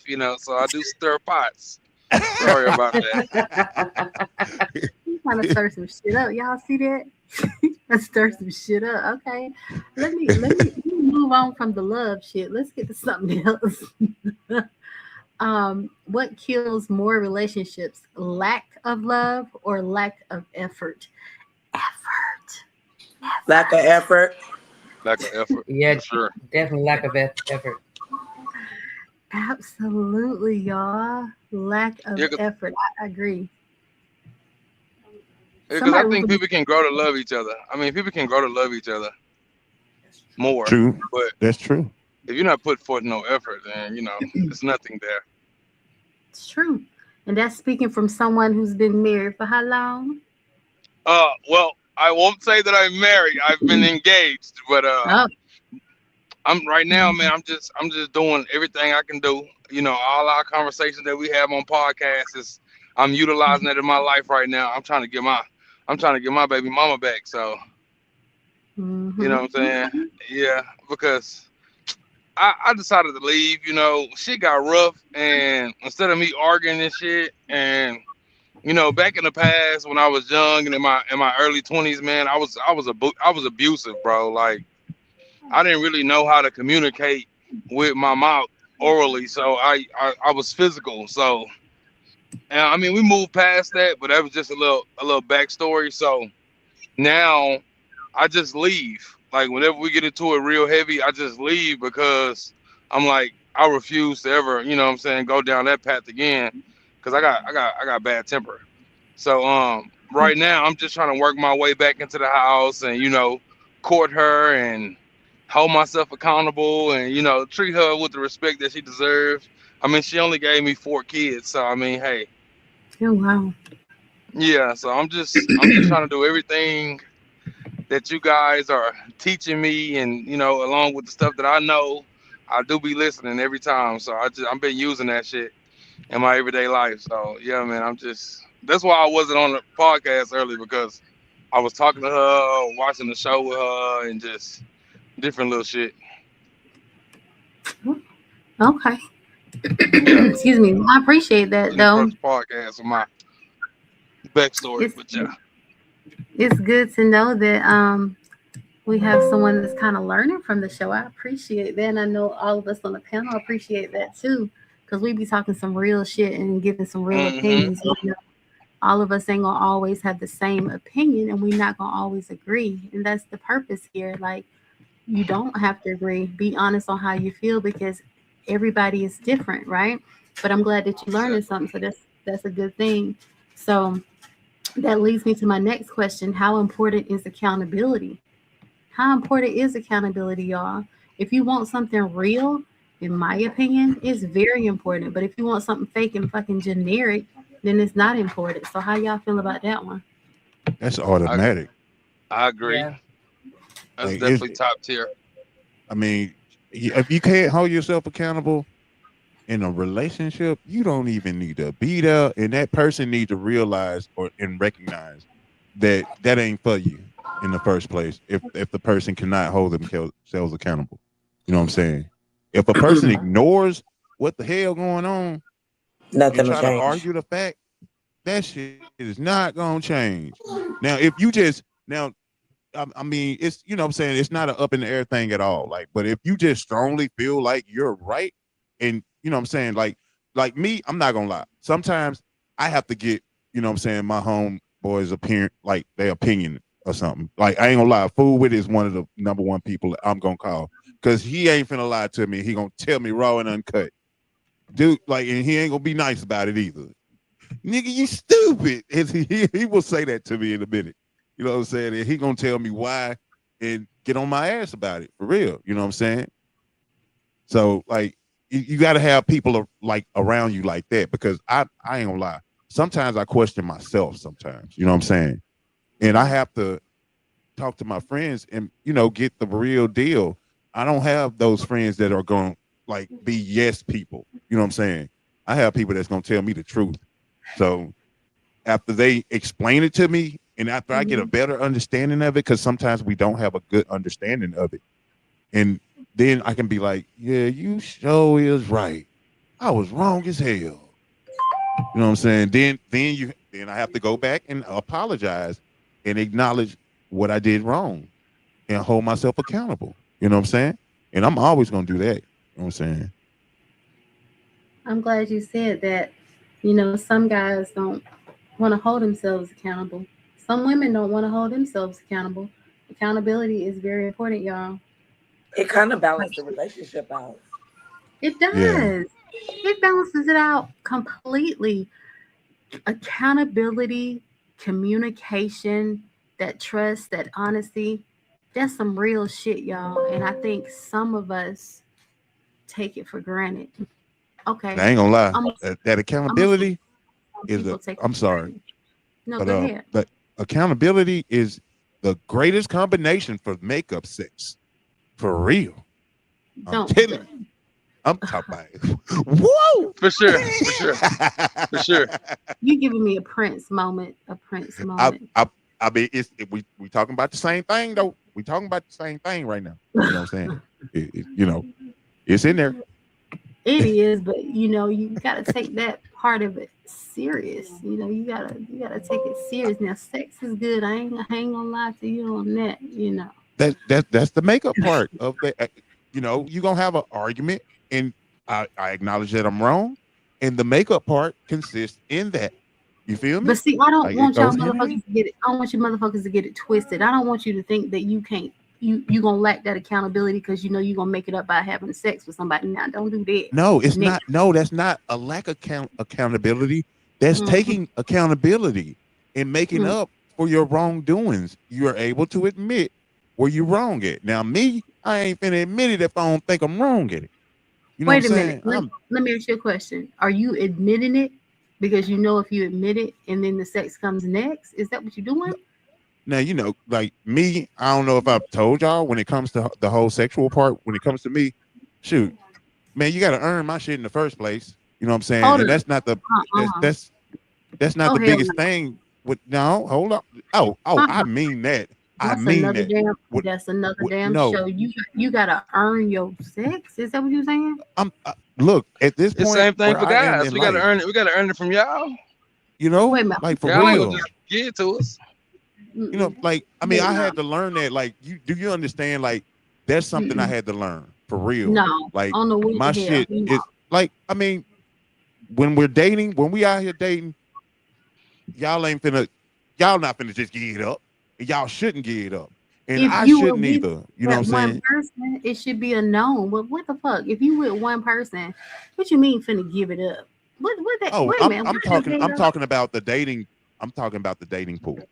you know, so I do stir pots. Sorry about that. You trying to stir some shit up. Y'all see that? Let's stir some shit up. Okay. Let me move on from the love shit. Let's get to something else. What kills more relationships? Lack of love or lack of effort? Lack of effort. Lack of effort, Yeah, for sure. definitely lack of effort. Absolutely, y'all. Lack of Yeah, effort. I agree. because I Somebody was think people can grow to love each other. I mean, people can grow to love each other more, True. but That's true. if you're not putting forth no effort, then you know, there's nothing there. it's true. And that's speaking from someone who's been married for how long? Well, I won't say that I'm married. I've been engaged, but Oh, I'm right now, man. I'm just doing everything I can do. You know, all our conversations that we have on podcasts is I'm utilizing it in my life right now. I'm trying to get my baby mama back. So you know mm-hmm. what I'm saying? Yeah, because I decided to leave. You know, shit got rough, and instead of me arguing and shit, and you know, back in the past when I was young and in my early 20s, man, I was abusive, bro. Like I didn't really know how to communicate with my mouth orally, so I was physical. So, and I mean, we moved past that, but that was just a little backstory. So now I just leave. Like whenever we get into it real heavy, I just leave because I'm like I refuse to ever, you know what I'm saying, go down that path again because I got bad temper. So right now I'm just trying to work my way back into the house and you know court her and hold myself accountable and you know treat her with the respect that she deserves. I mean she only gave me 4 kids, so I mean hey, Oh, wow. yeah. So I'm just trying to do everything that you guys are teaching me and you know along with the stuff that I know. I do be listening every time, so I've been using that shit in my everyday life. So yeah, man, I'm just that's why I wasn't on the podcast early because I was talking to her, watching the show with her, and just different little shit. Okay. Yeah, Excuse me. I appreciate that in the though. first podcast of my backstory, It's but yeah, it's good to know that we have someone that's kind of learning from the show. I appreciate that. And I know all of us on the panel appreciate that too. Because we be talking some real shit and giving some real hmm opinions. You know, all of us ain't gonna always have the same opinion and we're not gonna always agree. And that's the purpose here. Like you don't have to agree. Be honest on how you feel because everybody is different, right? But I'm glad that you're learning exactly. something. So that's a good thing. So that leads me to my next question. How important is accountability? How important is accountability, y'all? If you want something real, in my opinion, it's very important. But if you want something fake and fucking generic, then it's not important. So how y'all feel about that one? That's I automatic. I agree. Yeah. That's Like it's definitely top tier. I mean, if you can't hold yourself accountable in a relationship, you don't even need to be there, and that person need to realize or and recognize that that ain't for you in the first place. If the person cannot hold themselves accountable, you know what I'm saying. If a person ignores what the hell going on and Nothing will try to change. argue the fact, that shit is not gonna change. Now, if you just now I mean, it's you know what I'm saying it's not an up in the air thing at all. Like, but if you just strongly feel like you're right, and you know what I'm saying, like me, I'm not gonna lie. Sometimes I have to get, you know what I'm saying, my homeboys opinion, like their opinion or something. Like I ain't gonna lie, Fool With is one of the number one people that I'm gonna call because he ain't finna lie to me. He gonna tell me raw and uncut, dude. Like, and he ain't gonna be nice about it either. Nigga, you stupid. And he will say that to me in a minute. You know what I'm saying? And he gonna tell me why and get on my ass about it for real. You know what I'm saying? So like you got to have people like around you like that because I ain't gonna lie. Sometimes I question myself. Sometimes, you know what I'm saying, and I have to talk to my friends and get the real deal. I don't have those friends that are going to like be yes people. You know what I'm saying? I have people that's going to tell me the truth. So after they explain it to me and after I get a better understanding of it, because sometimes we don't have a good understanding of it, and then I can be like, yeah, you sure is right. I was wrong as hell. You know what I'm saying? Then I have to go back and apologize and acknowledge what I did wrong and hold myself accountable. You know what I'm saying? And I'm always gonna do that. You know what I'm saying? I'm glad you said that. Some guys don't want to hold themselves accountable. Some women don't want to hold themselves accountable. Accountability is very important, y'all. It kind of balances the relationship out. It does. Yeah. It balances it out completely. Accountability, communication, that trust, that honesty, that's some real shit, y'all. And I think some of us take it for granted. Okay. I ain't gonna lie. I'm That accountability is people take it I'm for sorry, granted. No, but go ahead. but accountability is the greatest combination for makeup sex. For real. I'm Don't telling you. I'm talking about it. Whoa! For sure. For sure. For sure. you giving me a Prince moment. A Prince moment. I mean, we talking about the same thing though. We talking about the same thing right now. You know what I'm saying? It's in there. It is, but you gotta take that part of it serious. You gotta take it serious. Now, sex is good. I ain't gonna lie to you on that. That's the makeup part of the. You're gonna have an argument, and I acknowledge that I'm wrong, and the makeup part consists in that. You feel me? But see, I don't Like, want it y'all goes hand in motherfuckers hand. to get it. I don't want you motherfuckers to get it twisted. I don't want you to think that you can't. You gonna lack that accountability because you're gonna make it up by having sex with somebody. Now, don't do that. No, it's Nick. not. No, that's not a lack of accountability. That's Mhm. taking accountability and making Mhm. up for your wrongdoings. You are able to admit where you're wrong at. Now, me, I ain't finna admit it if I don't think I'm wrong at it. You know what Wait I'm a minute. saying? Let me ask you a question. Are you admitting it because if you admit it and then the sex comes next? Is that what you're doing? Now, like me, I don't know if I've told y'all when it comes to the whole sexual part, when it comes to me, shoot, man, you got to earn my shit in the first place. You know what I'm saying? Hold And up. that's not the Uh-uh. that's not Oh the hell biggest no. thing. With no, hold up. Oh, I Uh-uh. mean that. I That's mean another that. damn. With, That's another damn no, show. You gotta earn your sex. Is that what you're saying? look at this It's point same thing where for I am guys. in We gotta life. earn it. We gotta earn it from y'all. Wait a minute. Like for Y'all ain't gonna real. just give it to us. Mm-mm. Like I mean, Yeah, I no. had to learn that. Like, do you understand? Like, that's something I Mm-mm. had to learn for real. No. Like, On the way my to hell. shit No. is like, I mean, when we out here dating, y'all not finna just give it up, and y'all shouldn't give it up, and If I you were shouldn't with either. You know what that I'm one saying? person, it should be a known. But what the fuck? If you with one person, what you mean finna give it up? What that? Oh, Wait a minute. I'm What is talking that? about the dating. I'm talking about the dating pool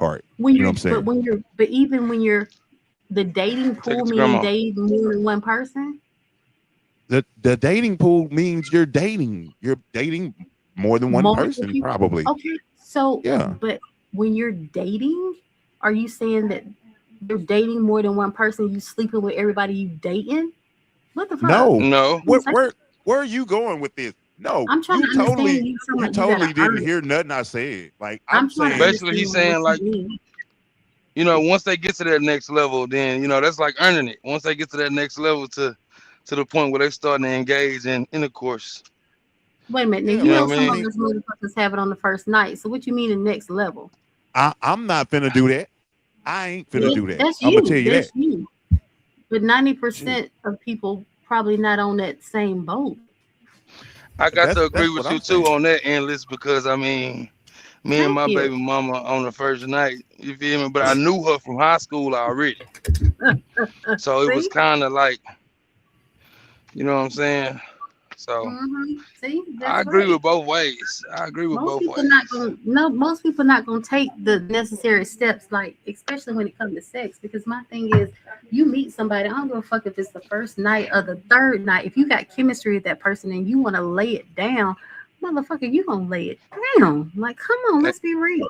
part. When You know you're what I'm saying? but even when you're the dating Take pool, it to meaning grandma. dating more than one person. The dating pool means you're dating. You're dating more than one Multiple person, people. probably. Okay, so Yeah. but when you're dating, are you saying that you're dating more than one person? You sleeping with everybody you dating? What the fuck? No. No. Where are you going with this? No, I'm trying to understand. You talking you about you gotta totally didn't earn it. hear nothing I said. Like I'm I'm trying to saying, Basically, understand he's what saying you like, mean. once they get to that next level, then that's like earning it. Once they get to that next level to the point where they starting to engage in intercourse. Wait a minute. Now yeah. you You know know Like what I some I mean? of mean, us motherfuckers have it on the first night. So what you mean the next level? I'm not finna do that. I ain't finna do that. That's I'm gonna tell you. you that. That's you. But Shoot. 90% of people probably not on that same boat. I got to agree That's what with you I'm too saying. on that, endless, because I mean, me and Thank my you. baby mama on the first night, you feel me? But I knew her from high school already, so it was See? kind of like, you know what I'm saying? So See, I that's agree right. with both ways. I agree with Most both people not ways. gonna no. Most people not gonna take the necessary steps, like especially when it comes to sex. Because my thing is, you meet somebody. I don't give a fuck if it's the first night or the third night. If you got chemistry with that person and you want to lay it down, motherfucker, you gonna lay it down. Like, come on, let's be real.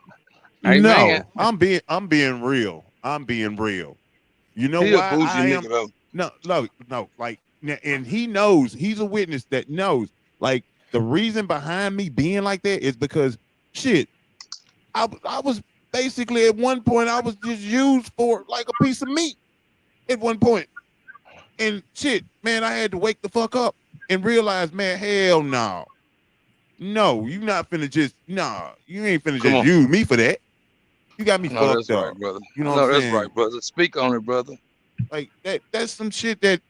Amen. No, I'm being real. I'm being real. You know He a why bougie I am? nigga though. No. Like, and he knows. He's a witness that knows. Like, the reason behind me being like that is because shit. I was basically at one point I was just used for like a piece of meat at one point. And shit, man, I had to wake the fuck up and realize, man, hell no. No, you not finna just nah, you ain't finna Come just on. use me for that. You got me No, that's fucked right, up. brother. You know what I'm No, that's right, saying? brother. Speak on it, brother. Like that's some shit that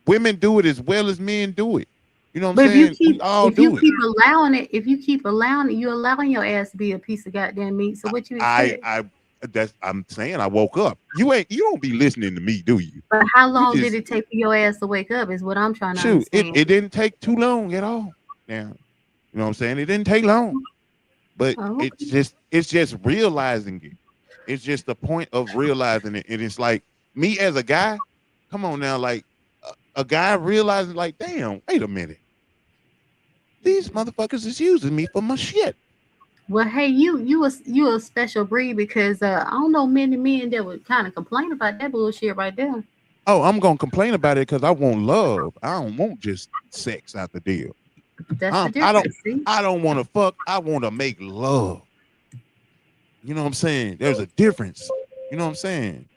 women do it as well as men do it. You know what I'm But saying? We all if you do it. keep allowing it, if you keep allowing it, you're allowing your ass to be a piece of goddamn meat. So what you expect? I that's I'm saying I woke up. You don't be listening to me, do you? But how You long did just it take for your ass to wake up? Is what I'm trying to shoot, understand. it didn't take too long at all. Now, you know what I'm saying? It didn't take long. But Oh, okay. it's just realizing it. It's just the point of realizing it. And it's like me as a guy, come on now, like a guy realizing, like, damn, wait a minute. These motherfuckers is using me for my shit. Well, hey, you a special breed because I don't know many men that would kind of complain about that bullshit right there. Oh, I'm gonna complain about it because I want love. I don't want just sex out the deal. That's the I don't difference. See, I don't want to fuck. I want to make love. You know what I'm saying? There's a difference. You know what I'm saying?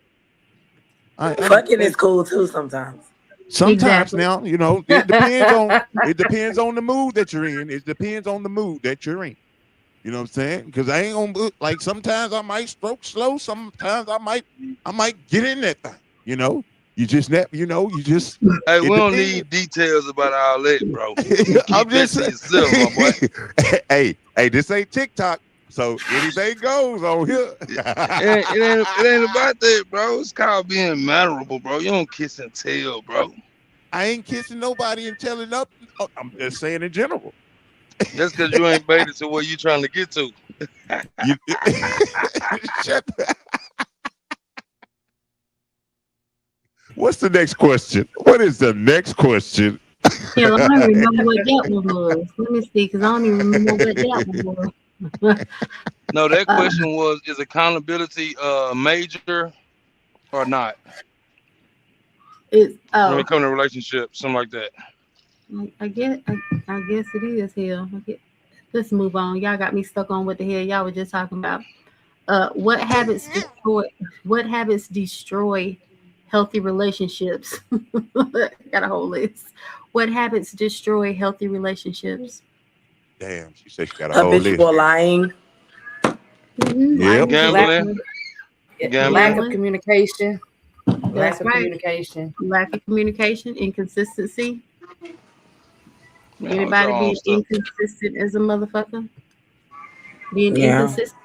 Fucking is cool too sometimes. Sometimes exactly. now, you know, it depends on the mood that you're in. It depends on the mood that you're in. You know what I'm saying? Because I ain't gonna like sometimes I might stroke slow, sometimes I might get in that thing. You know, you just Hey, we it don't depends. need details about all that, bro. You I'm keep that just to yourself, my boy. hey, this ain't TikTok, so anything goes on here. It ain't about that, bro. It's called being mannerable, bro. You don't kiss and tell, bro. I ain't kissing nobody and telling up. I'm just saying in general. Just because you ain't made it to where you trying to get to. You shut. What's the next question? What is the next question? Hell, I don't remember what that one was. Let me see, because I don't even remember what that one was. No, that uh, question was: is accountability major or not it's when it comes to relationships, something like that? I guess it is hell. Let's move on. Y'all got me stuck on what the hell y'all were just talking about. What habits destroy? What habits destroy healthy relationships? Got a whole list. What habits destroy healthy relationships? Damn, she said she got a whole list. Habitual lying. Yep. Lying, lack, Gambling, lack gambling. of gambling. communication. That's Lack of right. communication. Lack of communication, inconsistency. Man, hold your Anybody own being stuff. inconsistent as a motherfucker? Being Yeah. inconsistent.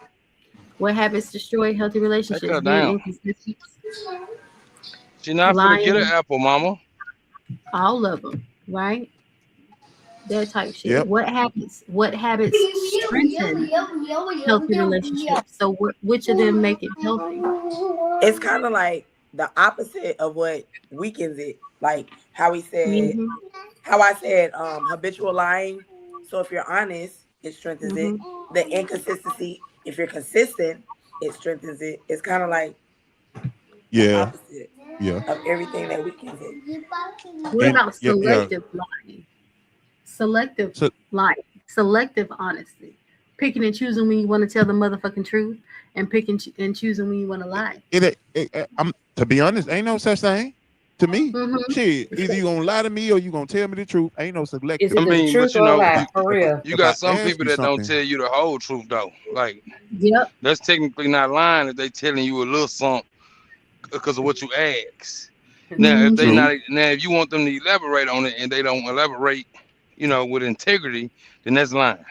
What habits destroy healthy Take relationships? her Being down. inconsistent, She not finna get an lying, apple, mama. all of them, right? That type shit. Yep. What habits strengthen healthy relationships? So which of them make it healthy? It's kind of like the opposite of what weakens it. Like Mm-hmm. how I said, habitual lying. So if you're honest, it strengthens it. Mm-hmm. The inconsistency, if you're consistent, it strengthens it. It's kind of like the Yeah. opposite Yeah. of everything that weakens it. What And about yeah, yeah. selective lying? Selective So lying, selective honesty, picking and choosing when you want to tell the motherfucking truth, and picking and choosing when you want to lie. I'm to be honest, ain't no such thing to me. Mm-hmm. Shit, either you gonna lie to me or you gonna tell me the truth. Ain't no It's selective. I either the mean, but truth you or a know, lie, you for If I, real. you if got I some ask people you that don't something, tell you the whole truth though. Like Yep. that's technically not lying if they telling you a little something because of what you ask. Now, if they Mm-hmm. true. not now, if you want them to elaborate on it and they don't elaborate, with integrity, then that's lying.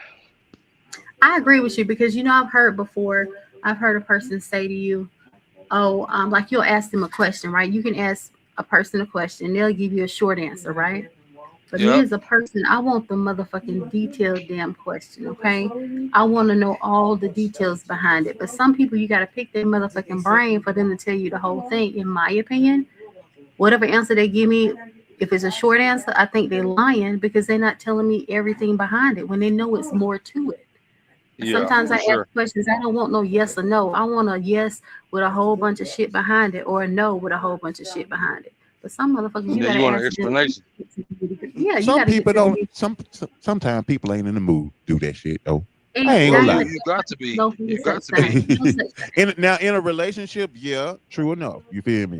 I agree with you because I've heard before. I've heard a person say to you, "Oh, like you'll ask them a question, right? You can ask a person a question, they'll give you a short answer, right? But me Yep. as a person, I want the motherfucking detailed damn question, okay? I want to know all the details behind it. But some people, you got to pick their motherfucking brain for them to tell you the whole thing. In my opinion, whatever answer they give me, if it's a short answer, I think they're lying because they're not telling me everything behind it when they know it's more to it. Yeah, Sometimes I for ask sure. questions. I don't want no yes or no. I want a yes with a whole bunch of shit behind it, or a no with a whole bunch of shit behind it. But some motherfuckers, you Yeah, gotta you want an ask them. explanation. Yeah, you Some gotta get people to the don't. details. Sometimes people ain't in the mood to do that shit though. I ain't gonna Well, lie. Exactly. you got to be. No You got such to be. thing. No such thing. In a relationship, yeah, true enough. You feel me?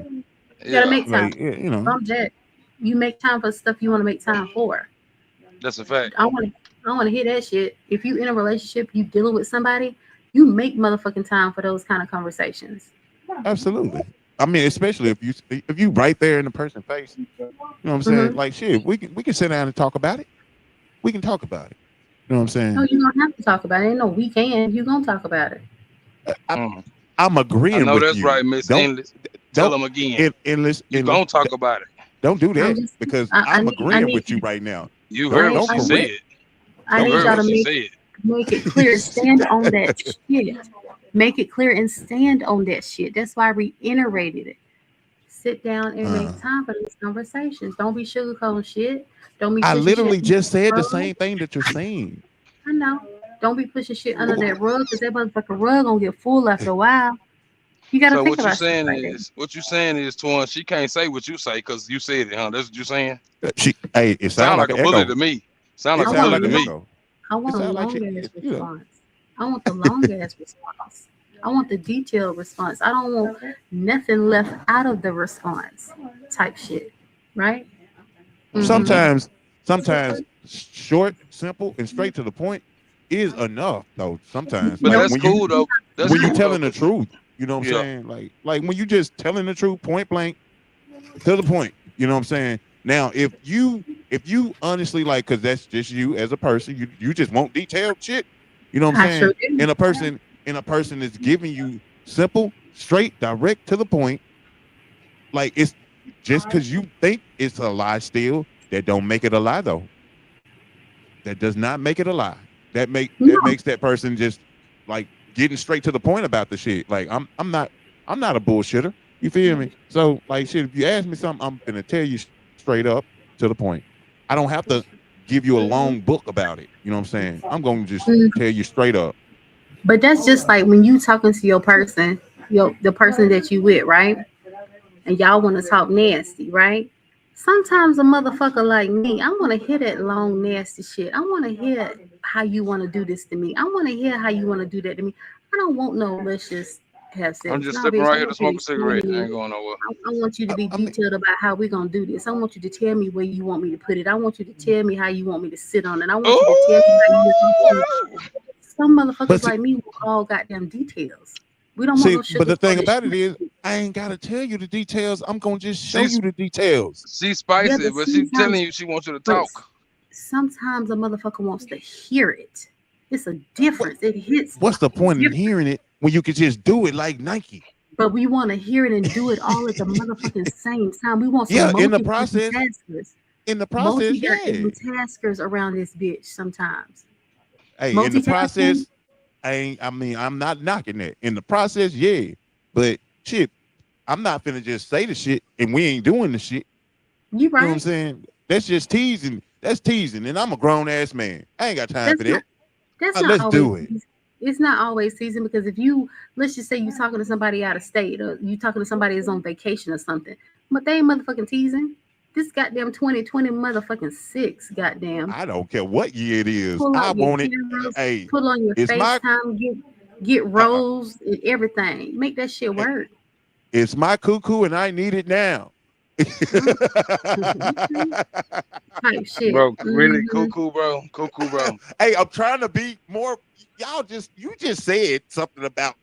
You gotta Yeah, make time. Like Bump that. You make time for stuff you want to make time for. that's a fact. I want to hear that shit. If you in a relationship, you dealing with somebody, you make motherfucking time for those kind of conversations. absolutely. I mean, especially if you right there in the person's face. You know what I'm saying? Mm-hmm. Like shit, we can sit down and talk about it. We can talk about it. You know what I'm No, saying? you don't have to talk about it. Ain't no we can. You gonna talk about it. I, Mm. I'm I agreeing know with that's you. right, Miss Don't Endless. Tell don't them again. You endless. gonna talk about it. Don't do I'm that just. because I I'm need. I agreeing need. with you right now. You Don't heard I. what don't she I need. correct. said. I Don't You need heard y'all what to she correct. said. make it clear and stand on that shit. Make it clear and stand on that shit. That's why I reiterated it. Sit down and make Uh, time for these conversations. Don't be sugarcoating shit. Don't be I pushing shit literally under just said the the rug. same thing that you're saying. I know. Don't be pushing shit under that rug because that motherfucking rug gonna get full after a while. You gotta So think about stuff like that. what you saying is, Twan, she can't say what you say because you said it, huh? That's what you saying. Hey, it sounds Sound like like an a bully echo. to me. Sound It like I a sounds want bully a like to an long, me. echo. I It want a sounds like long ass you know. response. I want the long ass response. I want the detailed response. I don't want nothing left out of the response type shit. Right? Mm-hmm. Sometimes, sometimes short, simple, and straight to the point is enough. Though sometimes, But like No, that's cool though. That's when you cool though, telling the 'cause- truth, you know what I'm yeah. saying? Like when you just telling the truth, point blank to the point. You know what I'm saying? Now, if you honestly like, because that's just you as a person, you just want detailed shit. You know what I'm I saying? sure do. And a person is giving you simple, straight, direct to the point. Like it's just because you think it's a lie still, that don't make it a lie though. That does not make it a lie. That No, makes that person just like getting straight to the point about the shit. Like I'm not a bullshitter. You feel me? So like shit, if you ask me something, I'm gonna tell you straight up to the point. I don't have to give you a long book about it. You know what I'm saying? I'm gonna just tell you straight up. but that's just like when you talking to your person, the person that you with, right? And y'all want to talk nasty, right? Sometimes a motherfucker like me, I want to hear that long nasty shit. I want to hear how you want to do this to me. I want to hear how you want to do that to me. I don't want no let's just have I'm sex. just No, stepping bitch, I right here to want you to smoke a explain cigarette. to I me. ain't going nowhere. I want you to be I mean, detailed about how we're gonna do this. I want you to tell me where you want me to put it. I want you to tell me how you want me to sit on it. I want you to tell me how you want to. Oh, Some but motherfuckers see, like me want all goddamn details. We don't want see, no but sugar the thing coated about it shit. is, I ain't gotta tell you the details. I'm gonna just show she's you the details. she's Yeah, spicy, but but she sometimes, telling you she wants you to but talk. sometimes a motherfucker wants to hear it. It's a What difference. It hits what's the point in different. hearing it when you can just do it like Nike? But we want to hear it and do it all at the motherfucking same time. We want some Yeah, multitasking in the process, yeah. multi taskers around this bitch sometimes. Hey, in the Multitasking, process, I mean, I'm not knocking that. In the process, yeah. But shit, I'm not finna just say the shit and we ain't doing the shit. you You know what I'm right. saying? That's just teasing. That's teasing. And I'm a grown ass man. I ain't got time for That's not that. that's not Let's always do it. it's not always season because if you let's just say you talking to somebody out of state or you talking to somebody that's on vacation or something, but they ain't motherfucking teasing. This goddamn 2020 motherfucking six, goddamn. I don't care what year it is. Pull out I your want it. cameras, Hey, put on your it's my FaceTime, get uh, rolls and everything. Make that shit work. it's my cuckoo and I need it now. Mm, okay. Type shit. Bro, really? Hmm. Cuckoo, bro. Cuckoo, bro. Hey, I'm trying to be more. You just said something about,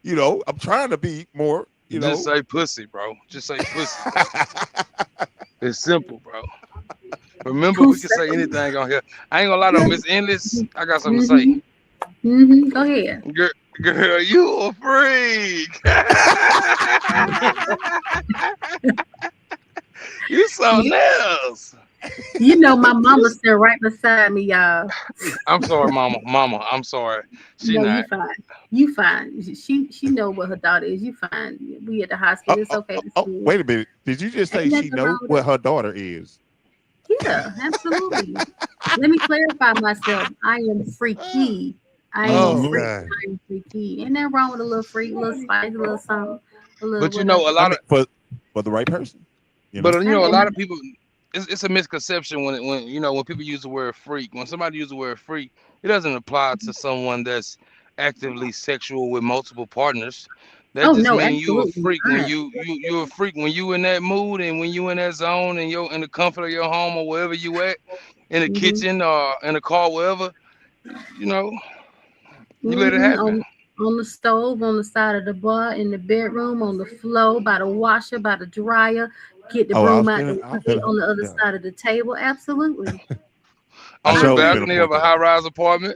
I'm trying to be more, Just say pussy, bro. Just say pussy. It's simple, bro. Remember, we can say anything on here. I ain't gonna lie though, Miss Endless. I got something to say. Go ahead. Girl, you a freak. You something else. You know my mama's still right beside me, y'all. I'm sorry, Mama. Mama, I'm sorry. She No, not. you fine. You fine. She know what her daughter is. You fine. We at the hospital. It's okay. It's good. Wait a minute. Did you just say Ain't she nothing knows wrong with what it. her daughter is? Yeah, absolutely. Let me clarify myself. I am freaky. I ain't Oh no freak. God. I am freaky. Ain't nothing wrong with a little freak, a little spice, a little something, a little But you know, whatever. a lot of For the right person, you know. But you know, a Hey, lot of people, it's a misconception when you know when people use the word freak. When somebody uses the word freak, it doesn't apply to someone that's actively sexual with multiple partners. That oh just no, means you a absolutely freak when not. you a freak when you in that mood and when you in that zone and you're in the comfort of your home or wherever you at, in the Mm-hmm. kitchen or in the car, wherever. You know, you let it Mm-hmm. happen. On the stove, on the side of the bar, in the bedroom, on the floor, by the washer, by the dryer. Get the Oh, broom out the I way finna, on the other yeah. side of the table. Absolutely. I On the I sure do. finna balcony of point a that out. high-rise apartment.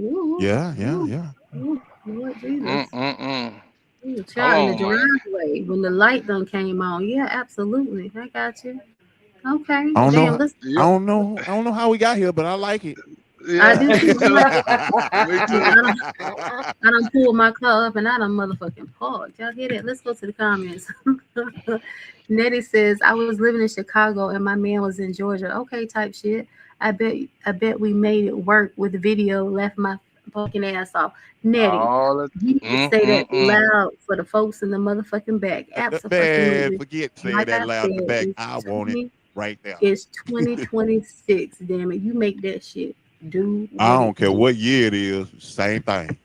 Ooh, ooh, Yeah. ooh, Lord Jesus. Mm-mm-mm. Ooh, Hold child in the on, man. driveway when the light done came on. Yeah, absolutely. I got you. Okay. I Well, don't damn, know. let's. I Yep. don't know. I don't know how we got here, but I like it. I Yeah, do me too. I too. like it. Me Look, too. I done pulled my car up and I done motherfucking parked. Y'all hear that? Let's go to the comments. Nettie says, I was living in Chicago and my man was in Georgia. Okay, type shit. I bet we made it work with the video, left my fucking ass off. Nettie, All it. you need to say that Mm-mm-mm. loud for the folks in the motherfucking back. Man, Absolutely. forget saying Like that I loud in the said, back. I want it right there. it's 2026. Damn it. You make that shit do I what don't it care do. what year it is. Same thing.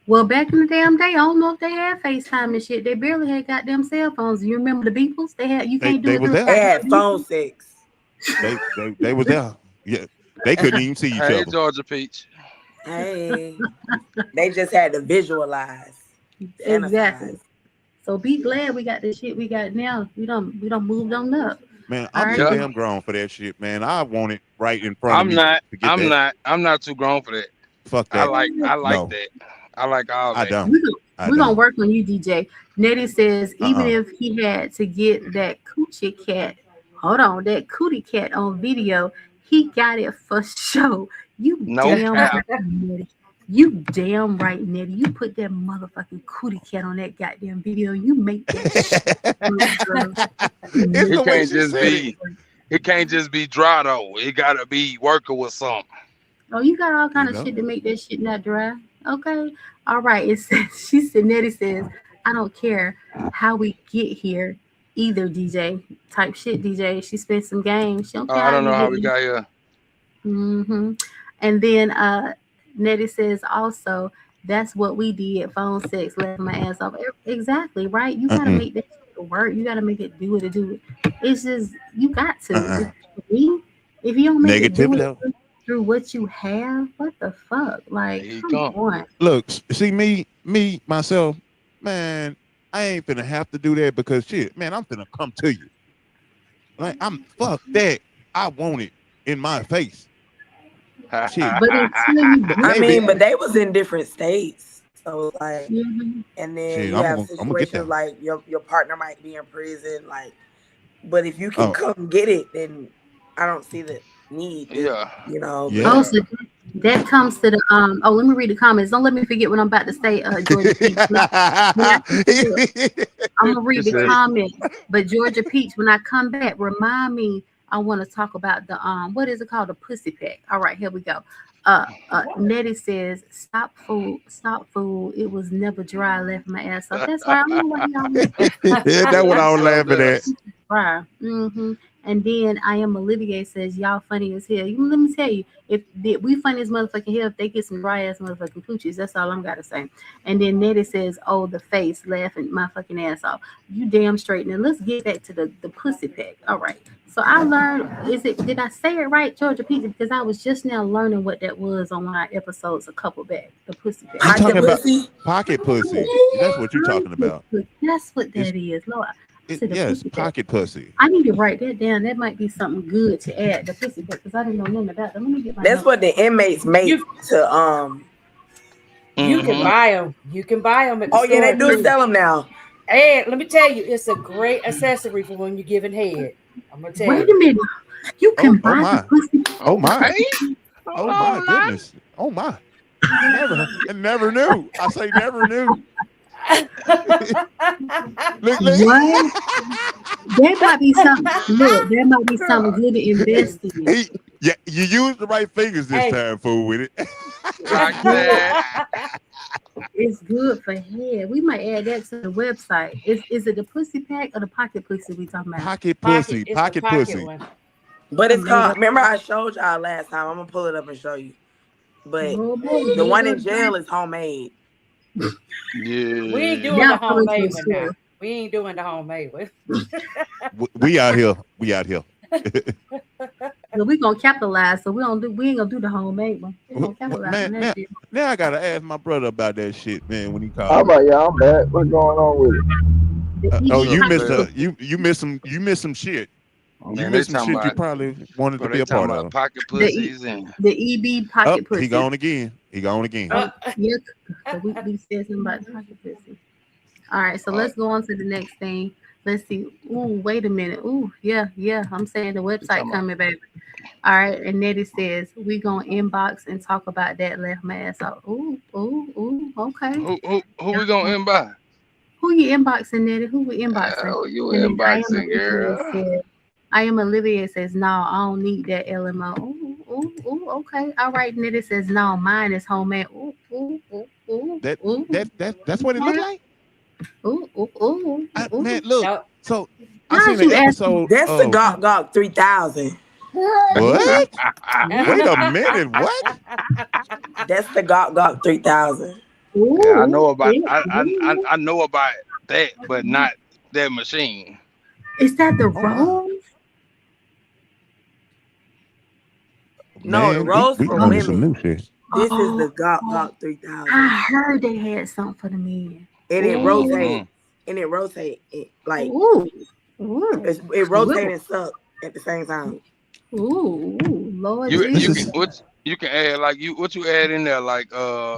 Well, back in the damn day, I don't know if they had FaceTime and shit. They barely had goddamn cell phones. You remember the beepers? They had. You can't do They it was through a They there. had goddamn phone beeper. sex. They was there. Yeah. They couldn't even see each Hey, other. Georgia Peach. Hey, they just had to visualize, Exactly. fantasize. So be glad we got the shit we got now. We don't moved on up. Man, All I'm too right. Yeah, damn grown for that shit, man. I want it right in front of I'm me not. to get I'm that. not. I'm not too grown for that. Fuck I that. like. I like No, that. I like all I that. don't. We're gonna, I we gonna don't. work on you, DJ. Nettie says even Uh-uh. if he had to get that coochie cat, hold on, that cootie cat on video, he got it for show. You No damn cap. right, Nettie. You damn right, Nettie. You put that motherfucking cootie cat on that goddamn video. You make that shit work, girl. You It's It make the way can't she that just said shit it. be. work. It can't just be dry though. It gotta be working with something. Oh, you got all You kind of know? shit to make that shit not dry. Okay. All right. It says she said Nettie says, I don't care how we get here either, DJ. Type shit, DJ. She spent some games. She don't care I how don't you know how get we here. got here. Mm-hmm. And then Nettie says also, that's what we did. Phone sex, left my ass off. Exactly, right? You gotta Mm-mm. make that shit work. You gotta make it do what it do. It's just you got to. Uh-uh. For me, if you don't make it do it Negativity. through what you have, what the fuck? Like, Here you come come. on. Look, see myself, man, I ain't finna have to do that because shit, man, I'm finna come to you. Like I'm fuck that. I want it in my face. Shit, But until you I get baby. mean, but there, they was in different states, so like, mhm, and then Shit, you have I'm gonna get situations there. like your partner might be in prison, like. But if you can Oh, come get it, then I don't see the need to, Yeah. yeah. But also that comes to the oh, let me read the comments. Don't let me forget what I'm about to say, Georgia Peach. When I come back, I'm gonna read It's the a, comments. But Georgia Peach, when I come back, remind me. I want to talk about the what is it called? The pussy pack. All right, here we go. Nettie says, stop fool. It was never dry. Left my ass off. That's right. I don't know why y'all make that That's what I was something laughing at. else. dry. And then I am Olivier says, y'all funny as hell. Let me tell you, if we funny as motherfucking hell, if they get some dry ass motherfucking coochies, that's all I'm gotta say. And then Nettie says, oh, the face laughing my fucking ass off. You damn straight. Now let's get back to the pussy pack. All right. So I learned, did I say it right, Georgia Pizza? Because I was just now learning what that was on one of our episodes a couple back, the pussy You pack. pocket talking about pussy. pocket pussy. That's what you're talking about. That's what It's that is. Lord, The Yes, pussy pack. pocket pussy. I need to write that down. That might be something good to add. The pussy pack, because I didn't know nothing about that. Let me get my That's notes. what the inmates make You to you can Mm-hmm. buy them. You can buy them at the Oh yeah, store they do too. sell them now. And let me tell you, it's a great accessory for when you're giving head. I'm gonna tell Wait you. a minute. You can Oh buy the my. pussy. Oh my. Okay. Oh Hold my on now. goodness. Oh my. Never knew. I say never knew. Look, look. What? That might be something. Look, that might be something good to invest in. He, yeah, you used the right fingers this Hey. time, fool, with it. Like that. It's good for head. We might add that to the website. Is it the pussy pack or the pocket pussy we talking about? Pocket Pocket, pussy. it's the Pocket pocket pussy. one. But I it's made called. up. Remember, I showed y'all last time. I'm gonna pull it up and show you. But Oh boy, the here one goes in jail is homemade. We ain't Yeah. doing now the coming to homemade the one store. now. We ain't doing the homemade one. We out here. We out here. So we gonna capitalize. So we ain't gonna do the homemade one. We gonna capitalize on Man, that shit. now I gotta ask my brother about that shit, man. When he All called me. right, y'all. I'm back. What's going on with it? The Oh, EB What's you up, pocket missed Bill? pussy. you missed some shit. You Man, they missed some talking shit you about, probably wanted to bro, be they a talking part about of. pocket The pussies and the EB Oh, pocket he pussy. gone again. He gone again. Oh, yeah. So we said something about the pocket pussy. All right, so let's go on to the next thing. Let's see. Ooh, wait a minute. Ooh, yeah. I'm saying the they website talking about coming, baby. All right, and Nettie says we gonna inbox and talk about that left my ass out. Ooh, okay. who we gonna end by? Who you inboxing, Nettie? Who we inboxing? Oh, you And then inboxing, girl. I am Olivia says, no, I don't need that LMO. Ooh, okay. All right, Nettie says, no, mine is homemade. That Ooh, that's what it looked okay. like. Man, Ooh. look. No, So I How'd seen an you ask me? episode That's the of Gawk Gawk 3000. Ooh, what? Wait a minute. What? That's the Gawk Gawk 3000. Yeah, I ooh, know about ooh. I know about that, but not that machine. Is that the Oh my. rose? No, the Man, rose we for learning some women. new shit. This is the Oh, Gawk Gawk 3000. I heard they had something for the men. And it Ooh, rotates. Mm-mm. And it rotates. Like, ooh, ooh, it rotates ooh, and suck at the same time. Lord You This you Jesus. can is what you can add like what you add in there like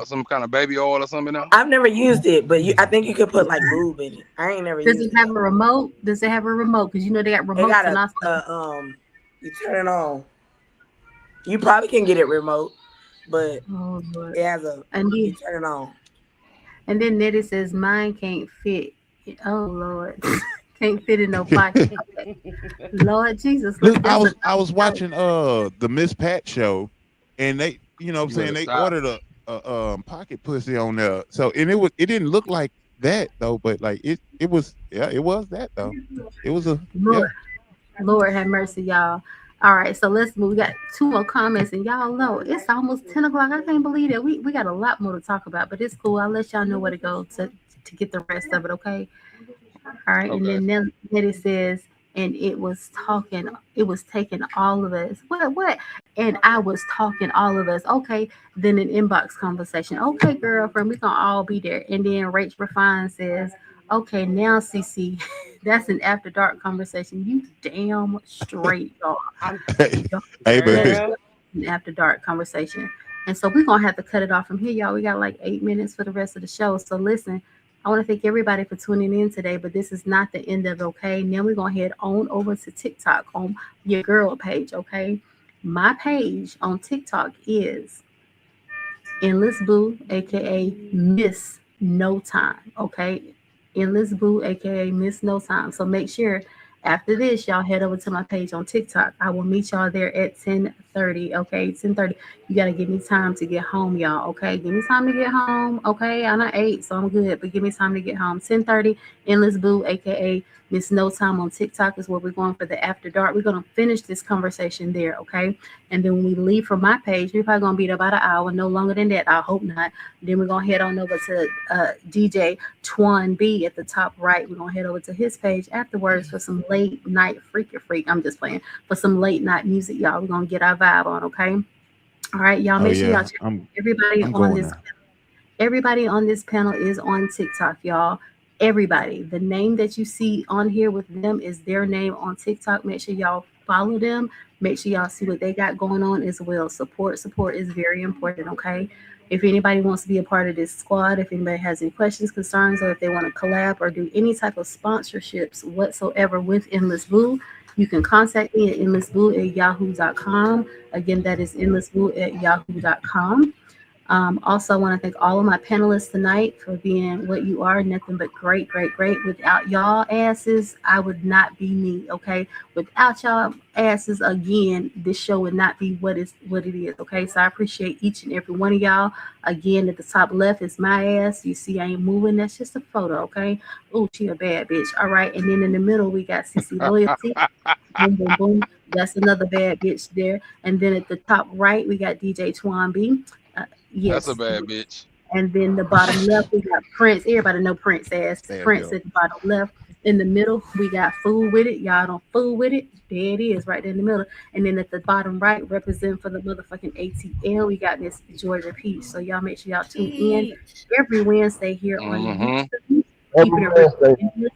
some kind of baby oil or something now? I've never used it, but I think you could put like lube in it. I ain't never Does used it it have a though. remote? Does it have a remote? Because you know they got It remotes got and also. you turn it on. You probably can get it remote, but Oh Lord. it has And you then turn it on. Nettie says mine can't fit. Oh Lord. Can't fit in no pocket. Okay. Lord Jesus. look, That's a I was watching the Miss Pat show, and they, you know what I'm You saying, better they stop. ordered a pocket pussy on there. So and it didn't look like that though, but like it was, yeah, it was that though. It was a, yeah. Lord. Lord have mercy, y'all. All right, so let's move. We got two more comments, and y'all know it's almost 10 o'clock. I can't believe it. We got a lot more to talk about, but it's cool. I'll let y'all know where to go to get the rest of it, okay? All right, and Okay. then Nettie says, and it was taking all of us. What? And I was talking all of us. Okay, then an inbox conversation. Okay, girlfriend, we gonna all be there. And then Rach Refine says, okay, now CC, that's an after dark conversation. You damn straight, y'all. I'm Y'all, Hey, but that is girl. an after dark conversation. And so we're gonna have to cut it off from here, y'all. We got like 8 minutes for the rest of the show. So listen, I want to thank everybody for tuning in today, but this is not the end of it, okay? Now we're gonna head on over to TikTok on your girl page, okay? My page on TikTok is Endless Boo, aka Miss No Time. Okay. Endless Boo, aka Miss No Time. So make sure after this, y'all head over to my page on TikTok. I will meet y'all there at 10:30. Okay. 10:30. You gotta give me time to get home, y'all. Okay. Give me time to get home. Okay. I'm at 8, so I'm good. But give me time to get home. 10:30, Endless Boo, aka Miss No Time on TikTok is where we're going for the after dark. We're gonna finish this conversation there, okay? And then when we leave from my page, we're probably gonna be there about an hour, no longer than that. I hope not. Then we're gonna head on over to DJ Twan B at the top right. We're gonna head over to his page afterwards for some late night freak. I'm just playing for some late night music, y'all. We're gonna get our vibe on, okay? All right, y'all. oh Make sure y'all yeah, check everybody I'm on going this. now. Everybody on this panel is on TikTok, y'all. everybody. The name that you see on here with them is their name on TikTok. Make sure y'all follow them. Make sure y'all see what they got going on as well. Support is very important, okay? If anybody wants to be a part of this squad, if anybody has any questions, concerns, or if they want to collab or do any type of sponsorships whatsoever with Endless Boo, you can contact me at endlessboo@yahoo.com. Again, that is endlessboo@yahoo.com. Also, I want to thank all of my panelists tonight for being what you are, nothing but great. Without y'all asses, I would not be me, okay? Without y'all asses, again, this show would not be what it is, okay? So I appreciate each and every one of y'all. Again, at the top left is my ass. You see I ain't moving. That's just a photo, okay? Oh, she a bad bitch. All right. And then in the middle, we got CC Loyalty. Boom, boom, boom. That's another bad bitch there. And then at the top right, we got DJ Twan B. Yes. That's a bad bitch. And then the bottom left, we got Prince. Everybody know Prince ass. Prince at the bottom left. In the middle, we got Fool With It. Y'all don't fool with it. There it is, right there in the middle. And then at the bottom right, representing for the motherfucking ATL, we got Miss Georgia Peach. So y'all make sure y'all tune in every Wednesday here on YouTube. Keeping it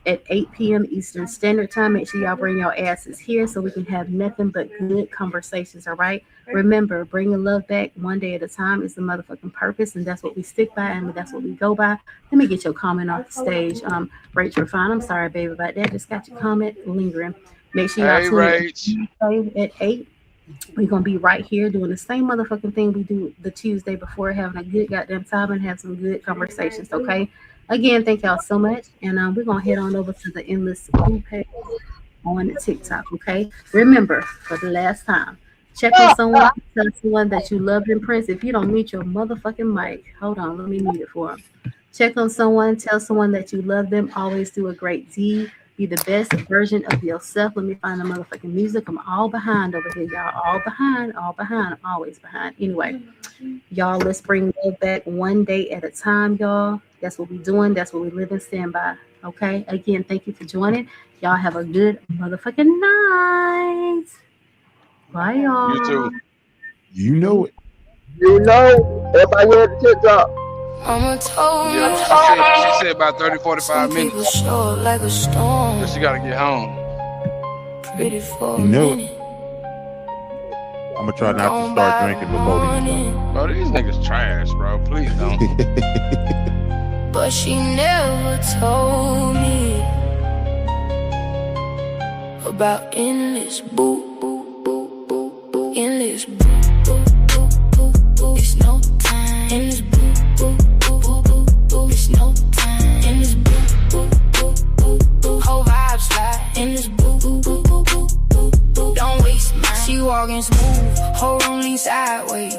at 8 p.m. Eastern Standard Time. Make sure y'all bring your asses here so we can have nothing but good conversations, all right? Remember, bringing love back one day at a time is the motherfucking purpose, and that's what we stick by, and that's what we go by. Let me get your comment off the stage. Rachel Fine, I'm sorry, baby, about that. Just got your comment lingering. Make sure y'all tune in at 8. We're going to be right here doing the same motherfucking thing we do the Tuesday before, having a good goddamn time and have some good conversations, okay? Again, thank y'all so much. And we're going to head on over to the Endless Boo page on TikTok, okay? Remember, for the last time, check on someone, tell someone that you love them, Prince. If you don't mute your motherfucking mic, hold on, let me mute it for them. Check on someone, tell someone that you love them. Always do a great deed. Be the best version of yourself. Let me find the motherfucking music. I'm all behind over here, y'all. All behind. I'm always behind. Anyway, y'all, let's bring love back one day at a time, y'all. That's what we're doing. That's what we live and stand by. Okay? Again, thank you for joining. Y'all have a good motherfucking night. Bye, y'all. You too. You know it. You know, everybody here at TikTok. Mama told me. Yeah, she said about 30-45 minutes. People show up like a storm. But she gotta get home. Pretty for You a know it. minute. I'm gonna try not to start drinking before these. Bro, these niggas trash, bro. Please don't. But she never told me about endless boo, boo, boo, boo, boo. Endless boo, boo, boo, boo, boo. It's no time. Endless boo, boo, boo, boo, boo. It's no time. Endless boo, boo, boo, boo, boo. Whole vibe slide. Endless boo, boo, boo, boo, boo, boo. Don't waste mine. She walking smooth, whole room lean sideways.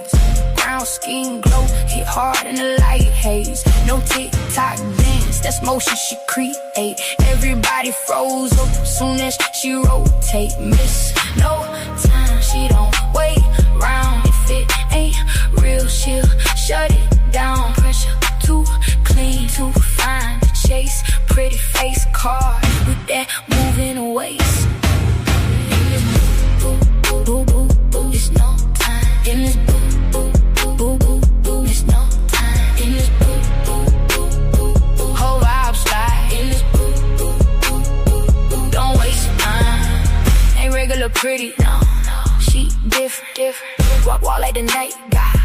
Brown skin glow, hit hard in the light haze. No tick-tock dance, that's motion she create. Everybody froze up soon as she rotate. Miss no time, she don't wait round. If it ain't real, she'll shut it down. Pressure too clean, too fine to chase. Pretty face card with that moving waist. Boo, boo, boo, it's no time. In this boo, boo, boo, boo, it's no time. In this boo, boo, boo, whole vibe slide. In this boo, don't waste time. Ain't regular pretty, no, she different. Walk like the night, got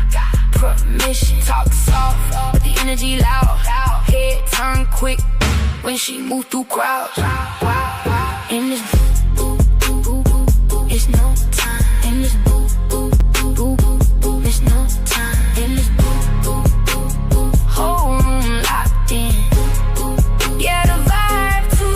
permission. Talk soft, but the energy loud. Head turn quick when she move through crowds. In this